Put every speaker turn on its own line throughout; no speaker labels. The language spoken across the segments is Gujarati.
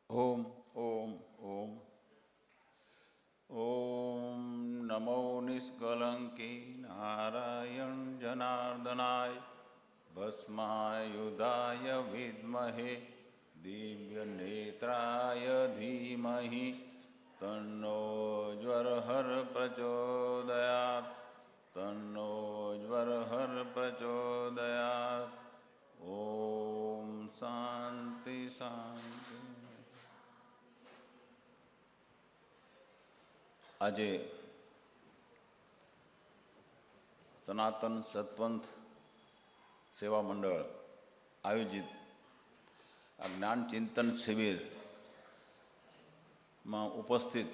ઓમ ઓમ ઓમ ઓમ નમો નિષ્કલંકી નારાયણ જનાર્દનાય ભસ્માયુધાય વિદ્મહે દિવ્ય નેત્રાય ધીમહિ તન્નો જ્વરહર પ્રચોદયાત તન્નો જ્વરહર પ્રચોદયાત. ઓમ શાંતિ શાંતિ. આજે સનાતન સત્પંથ સેવા મંડળ આયોજિત આ જ્ઞાન ચિંતન શિબિરમાં ઉપસ્થિત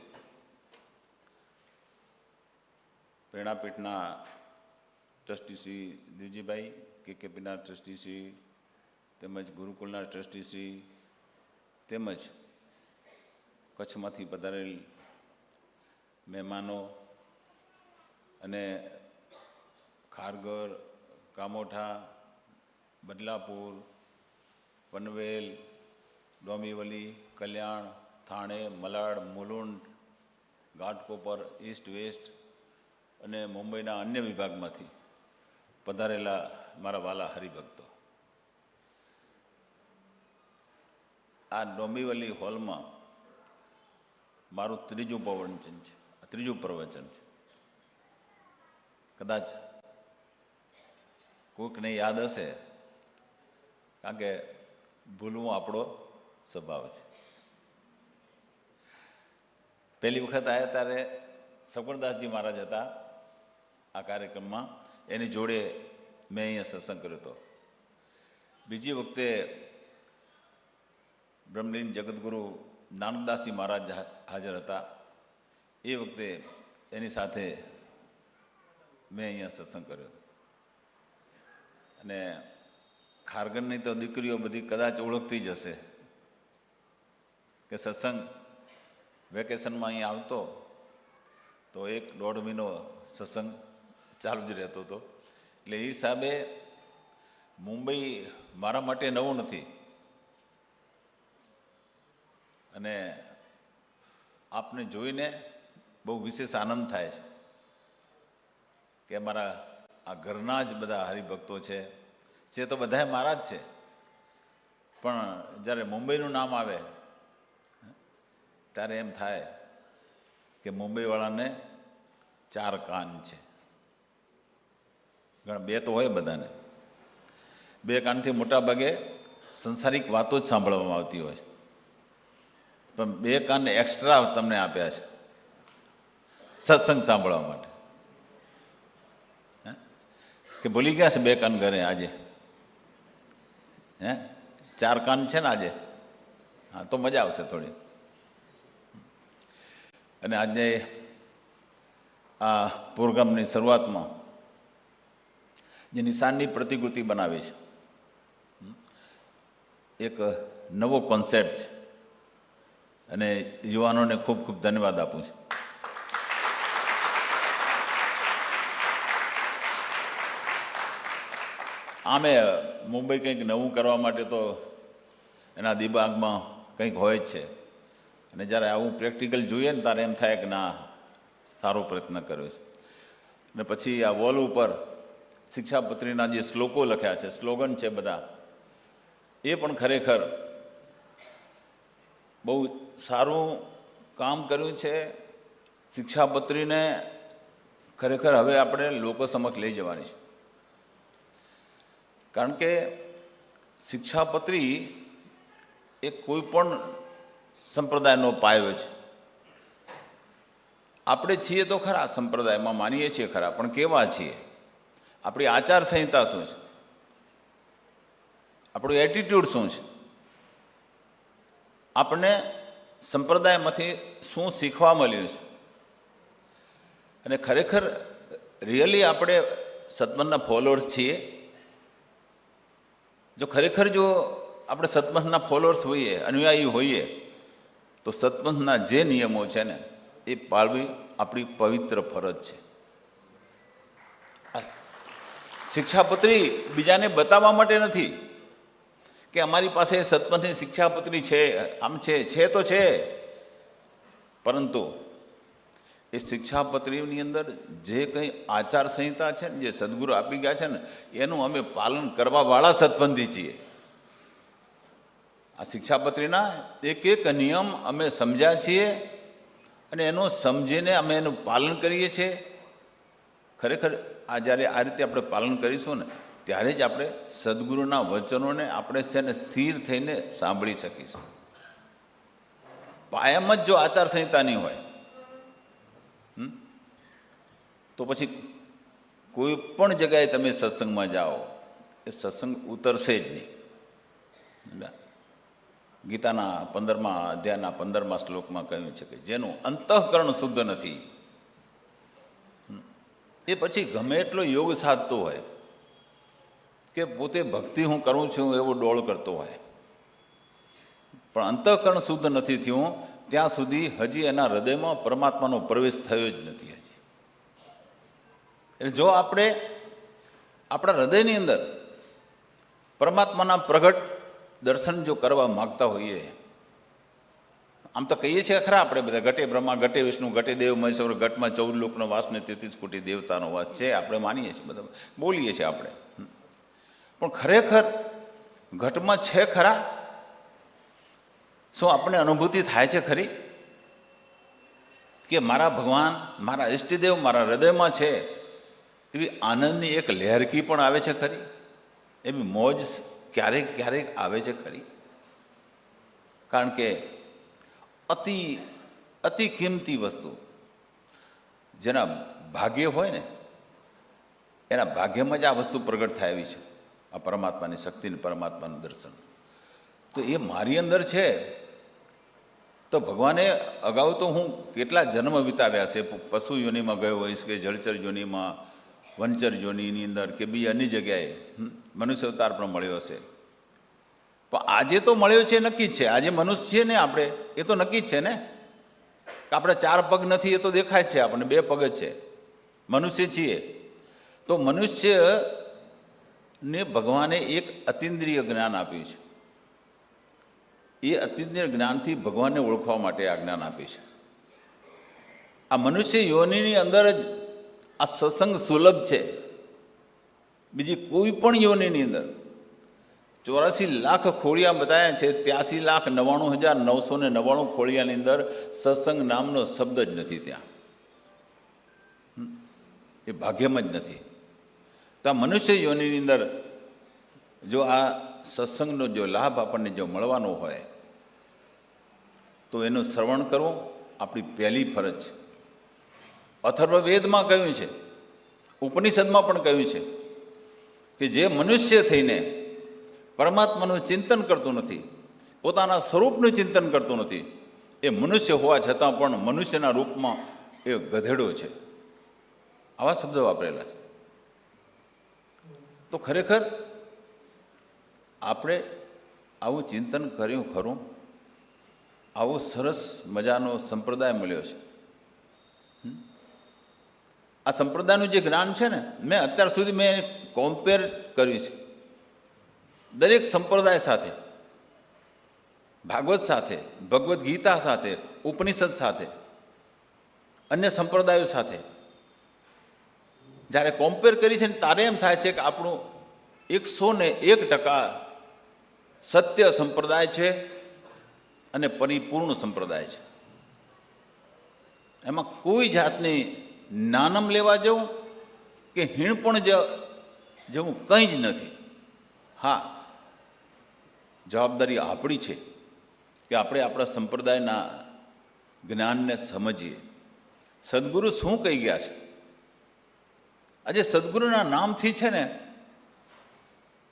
પ્રેરણાપીઠના ટ્રસ્ટી શ્રી દેવજીભાઈ, કેકેપીના ટ્રસ્ટી શ્રી, તેમજ ગુરુકુલના ટ્રસ્ટી શ્રી, તેમજ કચ્છમાંથી પધારેલ મહેમાનો અને ખારગર, કામોઠા, બદલાપુર, પનવેલ, ડોંબીવલી, કલ્યાણ, થાણે, મલાડ, મુલુંડ, ઘાટકોપર, ઈસ્ટ વેસ્ટ અને મુંબઈના અન્ય વિભાગમાંથી પધારેલા મારા વાલા હરિભક્તો, આ ડોંબીવલી હોલમાં મારું ત્રીજું પ્રવચન છે. કદાચ કોઈકને યાદ હશે, કારણ કે ભૂલવું આપણો સ્વભાવ છે. પહેલી વખત આવ્યા ત્યારે સગવણદાસજી મહારાજ હતા આ કાર્યક્રમમાં, એની જોડે મેં અહીંયા સત્સંગ કર્યો હતો. બીજી વખતે બ્રહ્મલીન જગતગુરુ નાનકદાસજી મહારાજ હાજર હતા, એ વખતે એની સાથે મેં અહીંયા સત્સંગ કર્યો. અને ખારગરની તો દીકરીઓ બધી કદાચ ઓળખતી જ હશે કે સત્સંગ વેકેશનમાં અહીંયા આવતો તો 1-1.5 મહિનો સત્સંગ ચાલુ જ રહેતો હતો. એટલે એ હિસાબે મુંબઈ મારા માટે નવું નથી. અને આપને જોઈને બહુ વિશેષ આનંદ થાય છે કે અમારા આ ઘરના જ બધા હરિભક્તો છે તો બધાએ મારા જ છે, પણ જ્યારે મુંબઈનું નામ આવે ત્યારે એમ થાય કે મુંબઈવાળાને 4 કાન છે. ઘણા 2 તો હોય બધાને, 2 કાનથી મોટાભાગે સંસારિક વાતો જ સાંભળવામાં આવતી હોય છે, પણ 2 કાન એક્સ્ટ્રા તમને આપ્યા છે સત્સંગ સાંભળવા માટે. કે ભૂલી ગયા છે 2 કાન ઘરે આજે? 4 કાન છે ને આજે? હા, તો મજા આવશે થોડી. અને આજે આ પ્રોગ્રામની શરૂઆતમાં જે નિશાનની પ્રતિકૃતિ બનાવી છે, એક નવો કોન્સેપ્ટ છે અને યુવાનોને ખૂબ ખૂબ ધન્યવાદ આપું છું. આમે મુંબઈ કંઈક નવું કરવા માટે તો એના દિમાગમાં કંઈક હોય જ છે, અને જ્યારે આવું પ્રેક્ટિકલ જોઈએ ને ત્યારે એમ થાય કે ના, સારો પ્રયત્ન કર્યો છે. અને પછી આ વોલ ઉપર શિક્ષાપત્રીના જે શ્લોકો લખ્યા છે, સ્લોગન છે બધા, એ પણ ખરેખર બહુ સારું કામ કર્યું છે. શિક્ષાપત્રીને ખરેખર હવે આપણે લોકો સમક્ષ લઈ જવાની છે, કારણ કે શિક્ષાપત્રી એ કોઈ પણ સંપ્રદાયનો પાયો છે. આપણે છીએ તો ખરા, સંપ્રદાયમાં માનીએ છીએ ખરા, પણ કેવા છીએ? આપણી આચાર સંહિતા શું છે? આપણું એટીટ્યૂડ શું છે? આપણને સંપ્રદાયમાંથી શું શીખવા મળ્યું છે? અને ખરેખર રિયલી આપણે સત્પંથના ફોલોઅર્સ છીએ? જો ખરેખર જો આપણે સત્પંથના ફોલોઅર્સ હોઈએ, અનુયાયી હોઈએ, તો સત્પંથના જે નિયમો છે ને એ પાળવી આપણી પવિત્ર ફરજ છે. શિક્ષાપત્રી બીજાને બતાવવા માટે નથી કે અમારી પાસે સત્પથની શિક્ષાપત્રી છે, આમ છે તો છે, પરંતુ એ શિક્ષાપત્રીની અંદર જે કંઈ આચાર સંહિતા છે ને, જે સદગુરુ આપી ગયા છે ને, એનું અમે પાલન કરવાવાળા સત્પંથી છીએ. આ શિક્ષાપત્રીના એક એક નિયમ અમે સમજ્યા છીએ અને એનું સમજીને અમે એનું પાલન કરીએ છીએ. ખરેખર આ જ્યારે આ રીતે આપણે પાલન કરીશું ને, ત્યારે જ આપણે સદગુરુના વચનોને આપણે છે ને સ્થિર થઈને સાંભળી શકીશું. કાયમ જ જો આચાર સંહિતા નહીં હોય તો પછી કોઈ પણ જગ્યાએ તમે સત્સંગમાં જાઓ, એ સત્સંગ ઉતરશે જ નહીં. ગીતાના 15મા અધ્યાયના 15મા શ્લોકમાં કહ્યું છે કે જેનું અંતઃકરણ શુદ્ધ નથી, એ પછી ગમે એટલો યોગ સાધતો હોય કે પોતે ભક્તિ હું કરું છું એવો ડોળ કરતો હોય, પણ અંતઃકરણ શુદ્ધ નથી થયું ત્યાં સુધી હજી એના હૃદયમાં પરમાત્માનો પ્રવેશ થયો જ નથી. હજી એટલે જો આપણે આપણા હૃદયની અંદર પરમાત્માના પ્રગટ દર્શન જો કરવા માગતા હોઈએ, આમ તો કહીએ છીએ ખરા આપણે બધા, ઘટે બ્રહ્મા, ઘટે વિષ્ણુ, ઘટે દેવ મહેશ્વર, ઘટમાં 14 લોકનો વાસ ને 33 કોટી દેવતાનો વાસ છે, આપણે માનીએ છીએ, બધા બોલીએ છીએ આપણે. પણ ખરેખર ઘટમાં છે ખરા? શું આપણે અનુભૂતિ થાય છે ખરી કે મારા ભગવાન, મારા ઈષ્ટદેવ મારા હૃદયમાં છે? એવી આનંદની એક લહેરકી પણ આવે છે ખરી? એવી મોજ ક્યારેક ક્યારેક આવે છે ખરી? કારણ કે અતિ અતિ કિંમતી વસ્તુ જેના ભાગ્ય હોય ને, એના ભાગ્યમાં જ આ વસ્તુ પ્રગટ થાય એવી છે, આ પરમાત્માની શક્તિને, પરમાત્માનું દર્શન. તો એ મારી અંદર છે તો ભગવાને અગાઉ તો હું કેટલા જન્મ વિતાવ્યા છે, પશુ યોનિમાં ગયો હોઈશ કે જળચર યોનિમાં, વનચર યોનિની અંદર કે બીજી અન્ય જગ્યાએ મનુષ્ય અવતાર પણ મળ્યો હશે. પણ આજે તો મળ્યો છે નક્કી જ છે, આજે મનુષ્ય છે ને આપણે, એ તો નક્કી જ છે ને કે આપણે 4 પગ નથી એ તો દેખાય છે, આપણને 2 પગ જ છે, મનુષ્ય છીએ. તો મનુષ્યને ભગવાને એક અતિન્દ્રિય જ્ઞાન આપ્યું છે. એ અતિન્દ્રિય જ્ઞાનથી ભગવાનને ઓળખવા માટે આ જ્ઞાન આપ્યું છે. આ મનુષ્ય યોનિની અંદર જ આ સત્સંગ સુલભ છે. બીજી કોઈ પણ યોનિની અંદર 84 લાખ ખોળિયા બતાવ્યા છે, 83,99,999 ખોળિયાની અંદર સત્સંગ નામનો શબ્દ જ નથી. ત્યાં એ ભાગ્યમાં જ નથી. તો આ મનુષ્ય યોનિની અંદર જો આ સત્સંગનો જો લાભ આપણને જો મળવાનો હોય તો એનું શ્રવણ કરવું આપણી પહેલી ફરજ છે. અથર્વવેદમાં કહ્યું છે, ઉપનિષદમાં પણ કહ્યું છે કે જે મનુષ્ય થઈને પરમાત્માનું ચિંતન કરતું નથી, પોતાના સ્વરૂપનું ચિંતન કરતું નથી, એ મનુષ્ય હોવા છતાં પણ મનુષ્યના રૂપમાં એ ગધેડો છે. આવા શબ્દો વાપરેલા છે. તો ખરેખર આપણે આવું ચિંતન કર્યું ખરું? આવો સરસ મજાનો સંપ્રદાય મળ્યો છે. આ સંપ્રદાયનું જે જ્ઞાન છે ને, મેં અત્યાર સુધી મેં કમ્પેર કર્યું છે દરેક સંપ્રદાય સાથે, ભાગવત સાથે, ભગવદ્ ગીતા સાથે, ઉપનિષદ સાથે, અન્ય સંપ્રદાયો સાથે જ્યારે કમ્પેર કરી છે ને, તારે એમ થાય છે કે આપણું 101% સત્ય સંપ્રદાય છે અને પરિપૂર્ણ સંપ્રદાય છે. એમાં કોઈ જાતની નાનમ લેવા જવું કે હીણ પણ જવું કંઈ જ નથી. હા, જવાબદારી આપણી છે કે આપણે આપણા સંપ્રદાયના જ્ઞાનને સમજીએ. સદગુરુ શું કહી ગયા છે? આજે સદગુરુના નામથી છે ને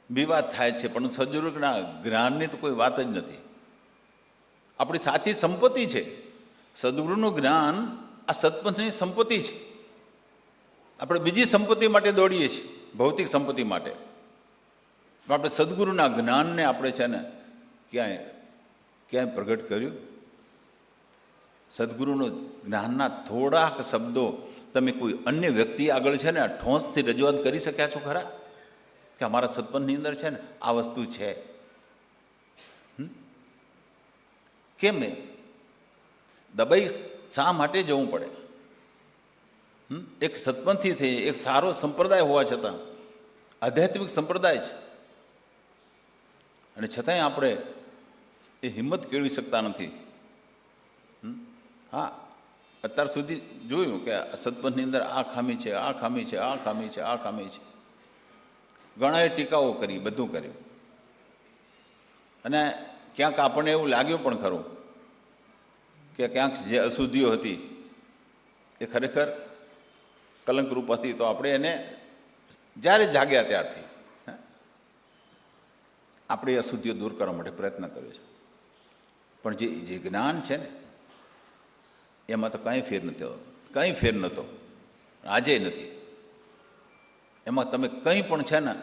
વિવાદ થાય છે, પણ સદગુરુના જ્ઞાનની તો કોઈ વાત જ નથી. આપણી સાચી સંપત્તિ છે સદગુરુનું જ્ઞાન. આ સત્પથની સંપત્તિ છે. આપણે બીજી સંપત્તિ માટે દોડીએ છીએ, ભૌતિક સંપત્તિ માટે. આપણે સદગુરુના જ્ઞાનને આપણે છે ને ક્યાંય પ્રગટ કર્યું? સદગુરુનું જ્ઞાનના થોડાક શબ્દો તમે કોઈ અન્ય વ્યક્તિ આગળ છે ને આ ઠોંસથી રજૂઆત કરી શક્યા છો ખરા કે અમારા સત્પથની અંદર છે ને આ વસ્તુ છે? કેમ એ દબાઈ શા માટે જવું પડે? એક સત્પંથી થઈ, એક સારો સંપ્રદાય હોવા છતાં, આધ્યાત્મિક સંપ્રદાય છે, અને છતાંય આપણે એ હિંમત કેળવી શકતા નથી. હા, અત્યાર સુધી જોયું કે સત્પંથની અંદર આ ખામી છે, આ ખામી છે, આ ખામી છે, આ ખામી છે. ઘણાએ ટીકાઓ કરી, બધું કર્યું, અને ક્યાંક આપણને એવું લાગ્યું પણ ખરું કે ક્યાંક જે અશુદ્ધિઓ હતી એ ખરેખર કલંકરૂપ હતી. તો આપણે એને જ્યારે જાગ્યા ત્યારથી આપણે એ અશુદ્ધિઓ દૂર કરવા માટે પ્રયત્ન કર્યો છે. પણ જે જ્ઞાન છે ને એમાં તો કંઈ ફેર નથી, કંઈ ફેર નહોતો, આજે નથી. એમાં તમે કંઈ પણ છે ને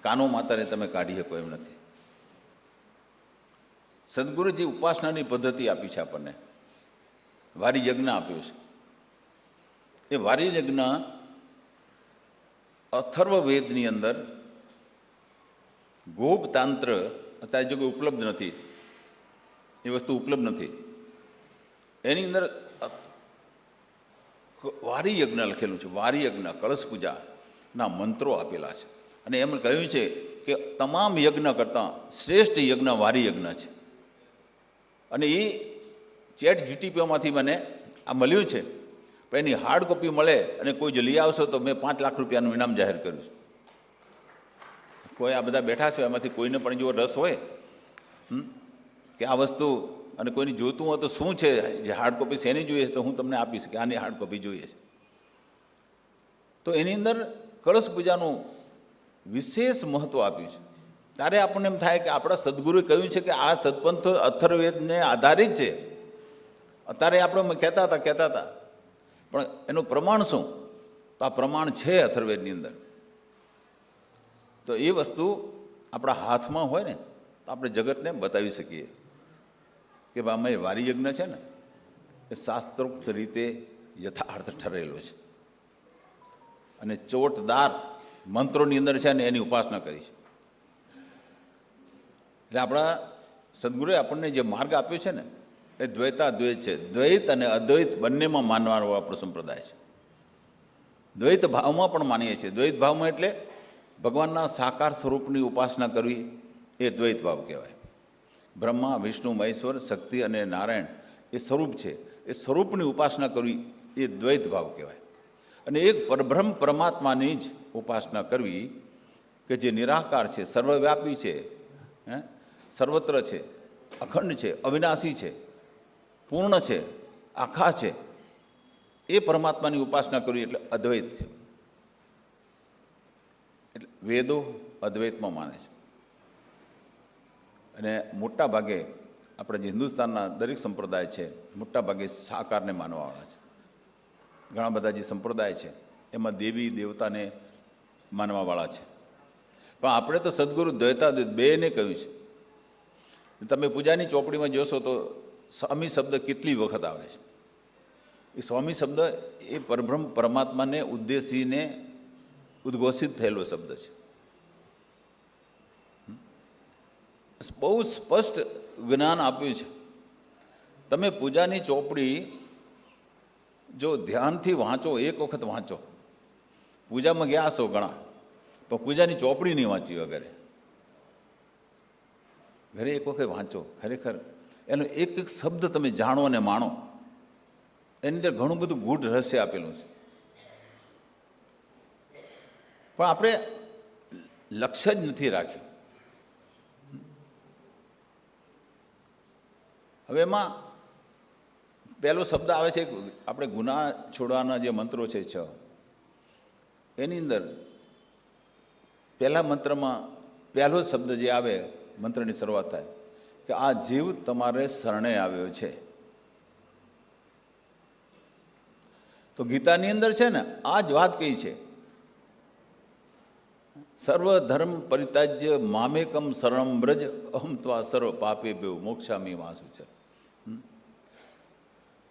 કાનો માતાને તમે કાઢી શકો એમ નથી. સદગુરુજી ઉપાસનાની પદ્ધતિ આપી છે આપણને, વારી યજ્ઞ આપ્યો છે. એ વારી યજ્ઞ અથર્વવેદની અંદર ગોપતાંત્ર અત્યારે જો કે ઉપલબ્ધ નથી, એ વસ્તુ ઉપલબ્ધ નથી. એની અંદર વારી યજ્ઞ લખેલું છે. વારી યજ્ઞ, કળશ પૂજાના મંત્રો આપેલા છે, અને એમ કહ્યું છે કે તમામ યજ્ઞ કરતાં શ્રેષ્ઠ યજ્ઞ વારી યજ્ઞ છે. અને એ ChatGPTમાંથી મને આ મળ્યું છે, પણ એની હાર્ડ કોપી મળે અને કોઈ જો લઈ આવશો તો મેં 5 લાખ રૂપિયાનું ઇનામ જાહેર કર્યું છે. કોઈ આ બધા બેઠા છો એમાંથી કોઈને પણ જો રસ હોય કે આ વસ્તુ અને કોઈને જોતું હોય તો શું છે, જે હાર્ડ કોપી શેની જોઈએ તો હું તમને આપીશ કે આની હાર્ડ કોપી જોઈએ છે. તો એની અંદર કળશ પૂજાનું વિશેષ મહત્ત્વ આપ્યું છે. ત્યારે આપણને એમ થાય કે આપણા સદગુરુએ કહ્યું છે કે આ સદપંથ અથર્વવેદને આધારિત છે. અત્યારે આપણે કહેતા હતા, પણ એનું પ્રમાણ શું? તો આ પ્રમાણ છે અથર્વવેદની અંદર. તો એ વસ્તુ આપણા હાથમાં હોય ને તો આપણે જગતને બતાવી શકીએ કે ભાઈ અમે વારી યજ્ઞ છે ને એ શાસ્ત્રોક્ત રીતે યથાર્થ ઠરેલો છે, અને ચોટદાર મંત્રોની અંદર છે ને એની ઉપાસના કરી છે. એટલે આપણા સદગુરુએ આપણને જે માર્ગ આપ્યો છે ને એ દ્વૈતાદ્વૈત છે. દ્વૈત અને અદ્વૈત બંનેમાં માનવાનો આપણો સંપ્રદાય છે. દ્વૈત ભાવમાં પણ માનીએ છીએ. દ્વૈત ભાવમાં એટલે ભગવાનના સાકાર સ્વરૂપની ઉપાસના કરવી એ દ્વૈત ભાવ કહેવાય. બ્રહ્મા, વિષ્ણુ, મહેશ્વર, શક્તિ અને નારાયણ એ સ્વરૂપ છે, એ સ્વરૂપની ઉપાસના કરવી એ દ્વૈત ભાવ કહેવાય. અને એક પરબ્રહ્મ પરમાત્માની જ ઉપાસના કરવી કે જે નિરાકાર છે, સર્વવ્યાપી છે, સર્વત્ર છે, અખંડ છે, અવિનાશી છે, પૂર્ણ છે, આખા છે, એ પરમાત્માની ઉપાસના કરવી એટલે અદ્વૈત છે. એટલે વેદો અદ્વૈતમાં માને છે, અને મોટા ભાગે આપણે જે હિન્દુસ્તાનના દરેક સંપ્રદાય છે મોટા ભાગે સાકારને માનવાવાળા છે. ઘણા બધા જે સંપ્રદાય છે એમાં દેવી દેવતાને માનવાવાળા છે. પણ આપણે તો સદગુરુ દ્વૈતાદ્વૈત બેને કહ્યું છે. તમે પૂજાની ચોપડીમાં જોશો તો સ્વામી શબ્દ કેટલી વખત આવે છે. એ સ્વામી શબ્દ એ પરબ્રહ્મ પરમાત્માને ઉદ્દેશીને ઉદ્ઘોષિત થયેલો શબ્દ છે. બહુ સ્પષ્ટ જ્ઞાન આપ્યું છે. તમે પૂજાની ચોપડી જો ધ્યાનથી વાંચો, એક વખત વાંચો, પૂજામાં ગયા હશો ઘણા, પણ પૂજાની ચોપડી નહીં વાંચી વગેરે, ઘરે એક વખત વાંચો, ખરેખર એનો એક એક શબ્દ તમે જાણો અને માણો. એની અંદર ઘણું બધું ગૂઢ રહસ્ય આપેલું છે, પણ આપણે લક્ષ્ય જ નથી રાખ્યું. હવે એમાં પહેલો શબ્દ આવે છે, આપણે ગુના છોડવાના જે મંત્રો છે 6, એની અંદર પહેલા મંત્રમાં પહેલો શબ્દ જે આવે, મંત્રની શરૂઆત થાય કે આ જીવ તમારે શરણે આવ્યો છે. તો ગીતાની અંદર છે ને આ જ વાત કહી છે, સર્વ ધર્મ પરિત્યાજ્ય મામેકમ શરણમ વ્રજ અહમ ત્વા સર્વ પાપેભ્યો મોક્ષામી વાસુ છે.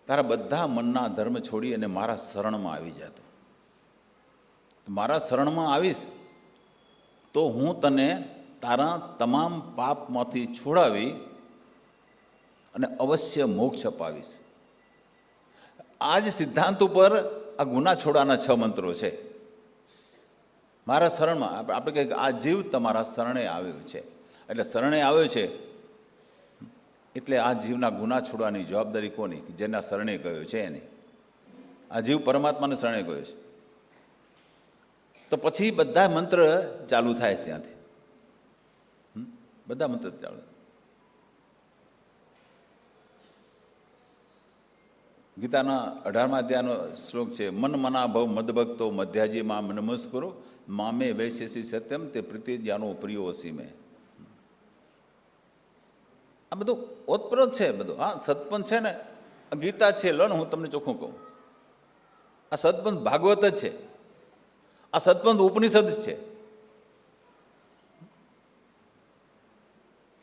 તારા બધા મનના ધર્મ છોડી અને મારા શરણમાં આવી જતો. મારા શરણમાં આવીશ તો હું તને તારા તમામ પાપમાંથી છોડાવી અને અવશ્ય મોક્ષ અપાવીશ. આ જ સિદ્ધાંત ઉપર આ ગુના છોડાના 6 મંત્રો છે. મારા શરણમાં આપણે કહીએ આ જીવ તમારા શરણે આવ્યો છે, એટલે શરણે આવ્યો છે એટલે આ જીવના ગુના છોડવાની જવાબદારી કોની? જેના શરણે ગયો છે એની. આ જીવ પરમાત્માને શરણે ગયો છે તો પછી બધા મંત્ર ચાલુ થાય ત્યાંથી. બધા મંત્ર ચાલુ. ગીતાના 18મા અધ્યાયનો શ્લોક છે, મન મના ભવ મદભક્તો મધ્યાજી માં નમસ્કરો મામે વૈશેષી સત્યમ તે પ્રીતિ જ્ઞાનો પ્રિયો અસી મેં. આ બધું ઓતપ્રોત છે બધું. હા, સત્પંથ છે ને, ગીતા છે. લો ને, હું તમને ચોખ્ખું કહું, આ સત્પંથ ભાગવત જ છે, આ સત્પંથ ઉપનિષદ જ છે.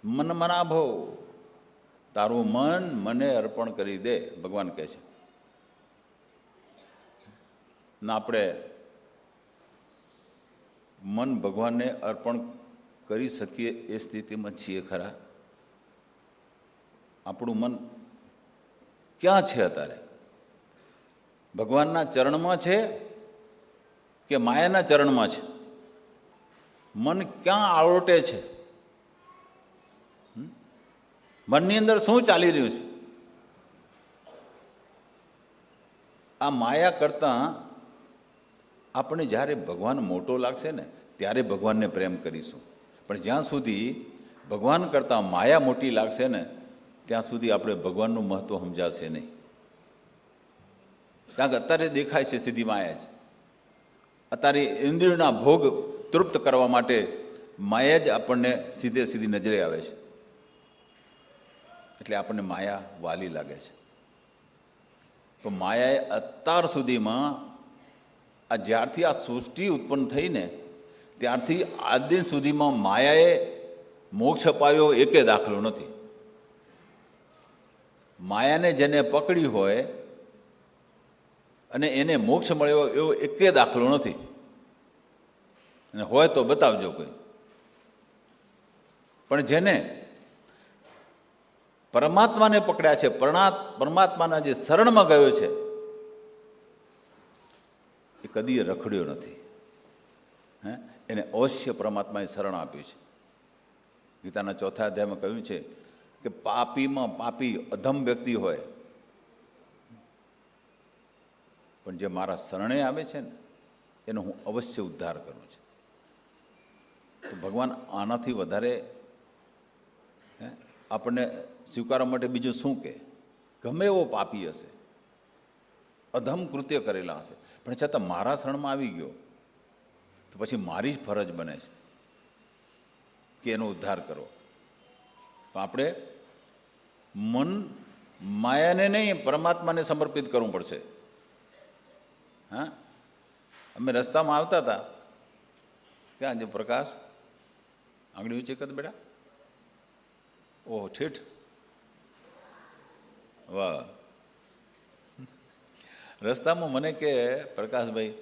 મન મના ભવ, તારું મન મને અર્પણ કરી દે, ભગવાન કહે છે. ના આપણે મન ભગવાનને અર્પણ કરી શકીએ એ સ્થિતિમાં છીએ ખરા? આપણું મન ક્યાં છે અત્યારે? ભગવાનના ચરણમાં છે કે માયાના ચરણમાં છે? મન ક્યાં આળોટે છે? મનની અંદર શું ચાલી રહ્યું છે? આ માયા કરતાં આપણે જ્યારે ભગવાન મોટો લાગશે ને ત્યારે ભગવાનને પ્રેમ કરીશું. પણ જ્યાં સુધી ભગવાન કરતાં માયા મોટી લાગશે ને ત્યાં સુધી આપણે ભગવાનનું મહત્ત્વ સમજાશે નહીં. કારણ કે અત્યારે દેખાય છે સીધી માયા જ. અત્યારે ઇન્દ્રિયના ભોગ તૃપ્ત કરવા માટે માયા જ આપણને સીધે સીધી નજરે આવે છે, એટલે આપણને માયા વાલી લાગે છે. તો માયાએ અત્યાર સુધીમાં આ જ્યારથી આ સૃષ્ટિ ઉત્પન્ન થઈને ત્યારથી આજ દિન સુધીમાં માયાએ મોક્ષ અપાવ્યો એકે દાખલો નથી. માયાને જેને પકડી હોય અને એને મોક્ષ મળ્યો એવો એકે દાખલો નથી. અને હોય તો બતાવજો કોઈ. પણ જેને પરમાત્માને પકડ્યા છે, પરમાત્માના જે શરણમાં ગયો છે, એ કદી રખડ્યો નથી. એને અવશ્ય પરમાત્માએ શરણ આપ્યું છે. ગીતાના 4થા અધ્યાયમાં કહ્યું છે કે પાપીમાં પાપી અધમ વ્યક્તિ હોય પણ જે મારા શરણે આવે છે ને એનો હું અવશ્ય ઉદ્ધાર કરું છું. તો ભગવાન આનાથી વધારે આપણને સ્વીકારવા માટે બીજું શું કહે? ગમે એવો પાપી હશે, અધમ કૃત્ય કરેલા હશે, પણ છતાં મારા શરણમાં આવી ગયો તો પછી મારી જ ફરજ બને છે કે એનો ઉદ્ધાર કરો. તો આપણે મન માયાને નહીં પરમાત્માને સમર્પિત કરવું પડશે. હા, અમે રસ્તામાં આવતા હતા, ક્યાં જે પ્રકાશ આંગળી ઊંચી કર બેટા, ઓહ ઠીઠ, વાહ. રસ્તામાં મને કે પ્રકાશભાઈ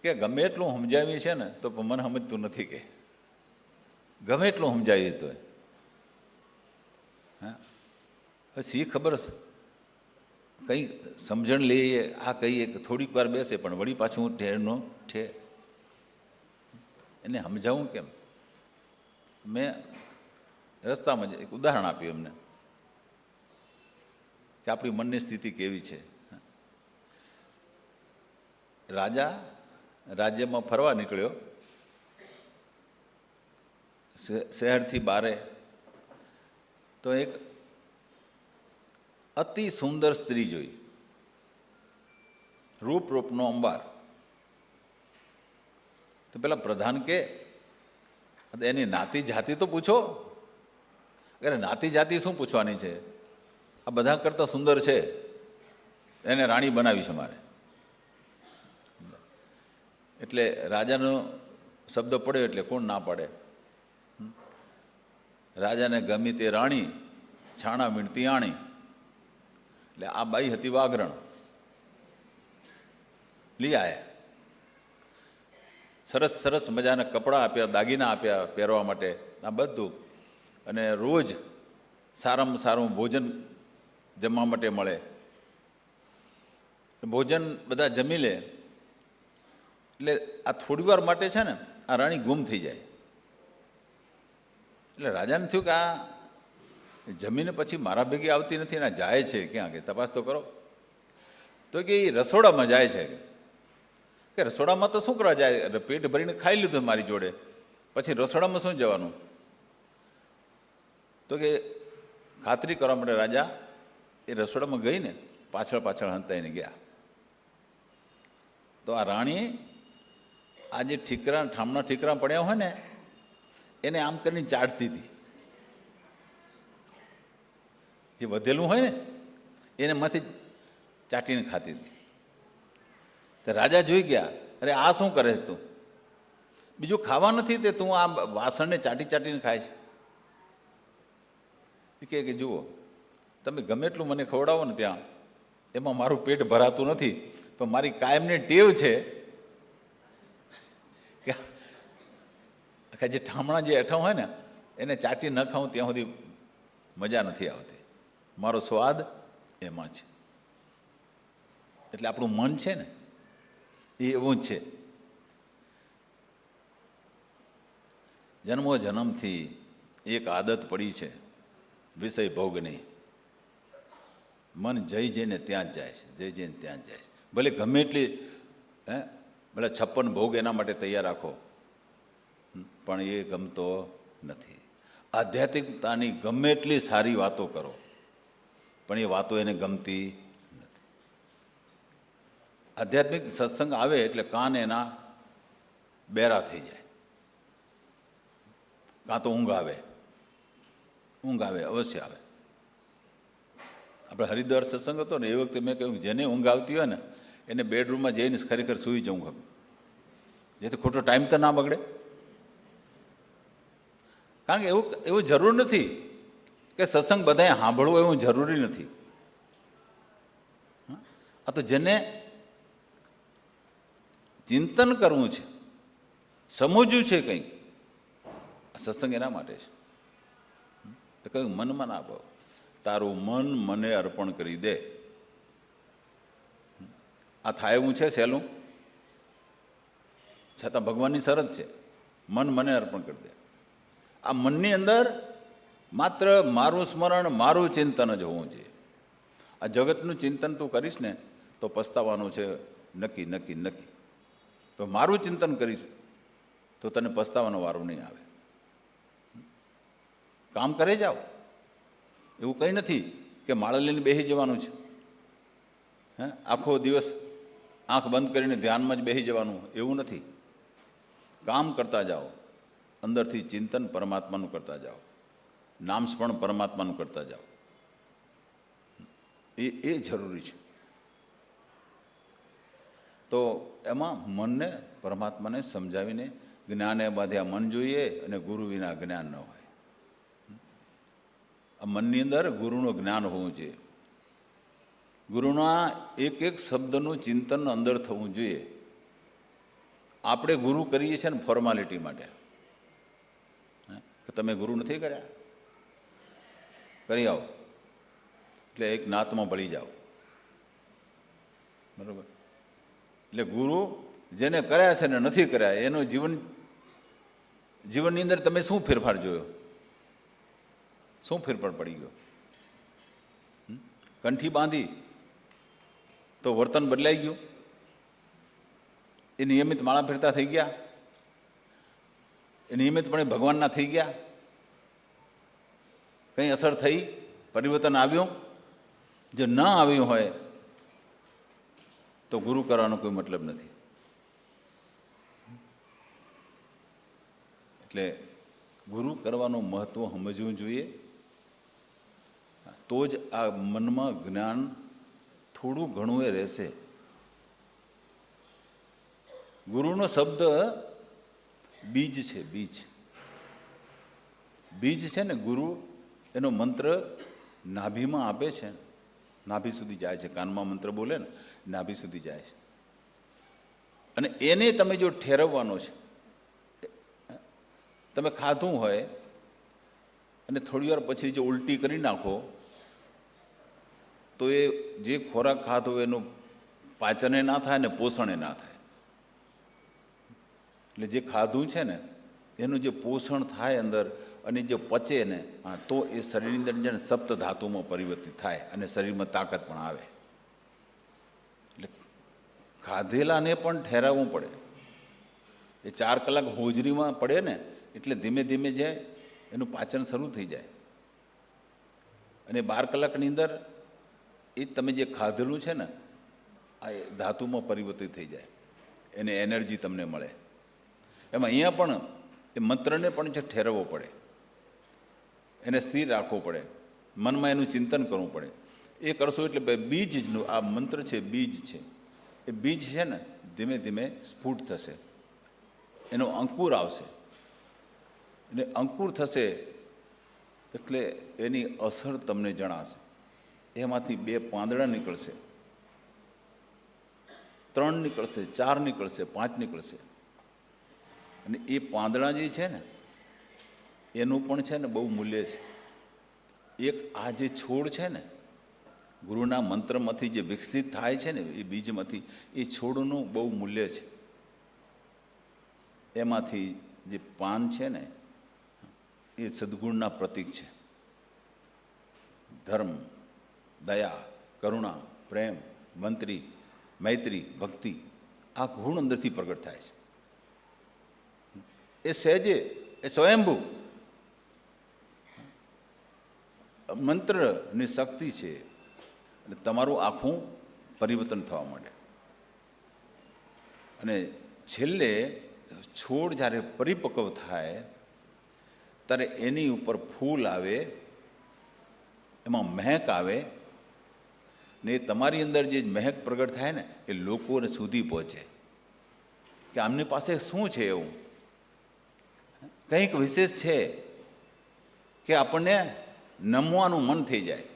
કે ગમે એટલું સમજાવી છે ને તો મને સમજતું નથી, કે ગમે એટલું સમજાવી તો હા શી ખબર કંઈ સમજણ લઈએ, આ કહીએ થોડીક વાર બેસે પણ વળી પાછું ઠેરનો ઠે. એને સમજાવું કેમ? મેં રસ્તામાં જ એક ઉદાહરણ આપ્યું એમને કે આપણી મનની સ્થિતિ કેવી છે. રાજા રાજ્યમાં ફરવા નીકળ્યો, શહેરથી બારે તો એક અતિ સુંદર સ્ત્રી જોઈ, રૂપનો અંબાર. તો પેલા પ્રધાન કે એની નાતી જાતિ તો પૂછો. અરે નાતી જાતિ શું પૂછવાની છે, આ બધા કરતાં સુંદર છે, એને રાણી બનાવી છે મારે. એટલે રાજાનો શબ્દ પડ્યો એટલે કોણ ના પાડે? રાજાને ગમી તે રાણી, છાણા વીણતી આણી. એટલે આ બાઈ હતી વાઘરણ. લઈ આયા, સરસ સરસ મજાના કપડાં આપ્યા, દાગીના આપ્યા પહેરવા માટે, આ બધું. અને રોજ સારામાં સારું ભોજન જમવા માટે મળે. ભોજન બધા જમી લે એટલે આ થોડી વાર માટે છે ને આ રાણી ગુમ થઈ જાય. એટલે રાજાને થયું કે આ જમીને પછી મારા ભેગી આવતી નથી ને જાય છે ક્યાં, કે તપાસ તો કરો. તો કે એ રસોડામાં જાય છે. કે રસોડામાં તો શું કરવા જાય, પેટ ભરીને ખાઈ લીધું મારી જોડે, પછી રસોડામાં શું જવાનું. તો કે ખાતરી કરવા માટે રાજા એ રસોડામાં ગઈને પાછળ પાછળ હંતાઈને ગયા. તો આ રાણી આ જે ઠીકરા ઠામણા ઠીકરા પડ્યા હોય ને એને આમ કરીને ચાટતી હતી. જે વધેલું હોય ને એને માંથી ચાટીને ખાતી હતી. તો રાજા જોઈ ગયા, અરે આ શું કરે છે તું, બીજું ખાવા નથી તે તું આ વાસણને ચાટી ચાટીને ખાય છે. કે જુઓ તમે ગમે એટલું મને ખવડાવો ને ત્યાં એમાં મારું પેટ ભરાતું નથી, પણ મારી કાયમની ટેવ છે કે આખા જે ઠામણા જે હેઠા હોય ને એને ચાટી ન ખાવું ત્યાં સુધી મજા નથી આવતી. મારો સ્વાદ એમાં છે. એટલે આપણું મન છે ને એ એવું જ છે. જન્મો જન્મથી એક આદત પડી છે વિષય ભોગની. મન જઈ જઈને ત્યાં જ જાય છે, જઈ જઈને ત્યાં જ જાય છે. ભલે ગમે એટલી ભલે 56 ભોગ એના માટે તૈયાર રાખો, પણ એ ગમતો નથી. આધ્યાત્મિકતાની ગમે એટલી સારી વાતો કરો, પણ એ વાતો એને ગમતી નથી. આધ્યાત્મિક સત્સંગ આવે એટલે કાન એના બેરા થઈ જાય. કાં તો ઊંઘ આવે અવશ્ય આવે. આપણે હરિદ્વાર સત્સંગ હતો ને એ વખતે મેં કહ્યું જેને ઊંઘ આવતી હોય ને એને બેડરૂમમાં જઈને ખરેખર સૂઈ જવું ગમે, જેથી ખોટો ટાઈમ તો ના બગડે. કારણ કે એવું જરૂર નથી કે સત્સંગ બધાએ સાંભળવો, એવું જરૂરી નથી. આ તો જેને ચિંતન કરવું છે, સમજવું છે કંઈક, સત્સંગ એના માટે છે. તો કહ્યું મનમાં ના ભાવ, તારું મન મને અર્પણ કરી દે. આ થાય એવું છે સહેલું, છતાં ભગવાનની શરત છે, મન મને અર્પણ કરી દે. આ મનની અંદર માત્ર મારું સ્મરણ, મારું ચિંતન જ હોવું જોઈએ. આ જગતનું ચિંતન તું કરીશ ને તો પસ્તાવાનું છે નક્કી નક્કી નક્કી. તો મારું ચિંતન કરીશ તો તને પસ્તાવાનો વારો નહીં આવે. કામ કરે જાઓ, એવું કંઈ નથી કે માળા લઈને બેસી જવાનું છે. આખો દિવસ આંખ બંધ કરીને ધ્યાનમાં જ બેસી જવાનું, એવું નથી. કામ કરતા જાઓ, અંદરથી ચિંતન પરમાત્માનું કરતા જાઓ, નામસ્મરણ પરમાત્માનું કરતા જાઓ. એ જરૂરી છે. તો એમાં મનને પરમાત્માને સમજાવીને જ્ઞાને બાંધ્યા મન જોઈએ, અને ગુરુ વિના જ્ઞાન ન હોય. આ મનની અંદર ગુરુનું જ્ઞાન હોવું જોઈએ. ગુરુના એક એક શબ્દનું ચિંતન અંદર થવું જોઈએ. આપણે ગુરુ કરીએ છીએ ને ફોર્માલિટી માટે, કે તમે ગુરુ નથી કર્યા, કરી આવો એટલે એક નાતમાં ભળી જાઓ, બરાબર. એટલે ગુરુ જેને કર્યા છે ને નથી કર્યા એનું જીવનની અંદર તમે શું ફેરફાર જોયો, શું ફેરફાર પડી ગયો? કંઠી બાંધી તો વર્તન બદલાઈ ગયું, એ નિયમિત માળા ફેરતા થઈ ગયા, એ નિયમિતપણે ભગવાનના થઈ ગયા, કંઈ અસર થઈ, પરિવર્તન આવ્યું? જો ન આવ્યું હોય તો ગુરુ કરવાનો કોઈ મતલબ નથી. એટલે ગુરુ કરવાનું મહત્વ સમજવું જોઈએ, તો જ આ મનમાં જ્ઞાન થોડું ઘણું એ રહેશે. ગુરુનો શબ્દ બીજ છે, બીજ છે ને. ગુરુ એનો મંત્ર નાભીમાં આપે છે, નાભી સુધી જાય છે. કાનમાં મંત્ર બોલે ને નાભી સુધી જાય છે, અને એને તમે જો ઠેરવવાનો છે, તમે ખાધું હોય અને થોડી વાર પછી જો ઉલટી કરી નાખો તો એ જે ખોરાક ખાતો હોય એનું પાચને ના થાય ને પોષણે ના થાય. એટલે જે ખાધું છે ને એનું જે પોષણ થાય અંદર અને જે પચે ને તો એ શરીરની અંદર છે ને સપ્ત ધાતુમાં પરિવર્તિત થાય અને શરીરમાં તાકાત પણ આવે. એટલે ખાધેલાને પણ ઠેરાવવું પડે. એ 4 કલાક હોજરીમાં પડે ને એટલે ધીમે ધીમે જે એનું પાચન શરૂ થઈ જાય અને 12 કલાકની અંદર એ તમે જે ખાધેલું છે ને આ ધાતુમાં પરિવર્તિત થઈ જાય, એને એનર્જી તમને મળે. એમાં અહીંયા પણ એ મંત્રને પણ જે ઠેરવવો પડે, એને સ્થિર રાખવો પડે, મનમાં એનું ચિંતન કરવું પડે. એ કરશો એટલે બીજનું આ મંત્ર છે, બીજ છે, એ બીજ છે ને ધીમે ધીમે સ્ફુટ થશે, એનો અંકુર આવશે. અને અંકુર થશે એટલે એની અસર તમને જણાશે. એમાંથી 2 પાંદડા નીકળશે, 3 નીકળશે, 4 નીકળશે, 5 નીકળશે. અને એ પાંદડા જે છે ને એનું પણ છે ને બહુ મૂલ્ય છે. એક આ જે છોડ છે ને ગુરુના મંત્રમાંથી જે વિકસિત થાય છે ને એ બીજમાંથી, એ છોડનું બહુ મૂલ્ય છે. એમાંથી જે પાન છે ને એ સદ્ગુણના પ્રતીક છે. ધર્મ, દયા, કરુણા, પ્રેમ, મૈત્રી, ભક્તિ, આ ગુણ અંદરથી પ્રગટ થાય છે. એ સહેજે, એ સ્વયંભૂ મંત્રની શક્તિ છે. અને તમારું આખું પરિવર્તન થવા માંડે. અને છેલ્લે છોડ જ્યારે પરિપક્વ થાય ત્યારે એની ઉપર ફૂલ આવે, એમાં મહેક આવે ને એ તમારી અંદર જે મહેક પ્રગટ થાય ને એ લોકોને સુધી પહોંચે કે આમની પાસે શું છે, એવું કંઈક વિશેષ છે કે આપણને નમવાનું મન થઈ જાય.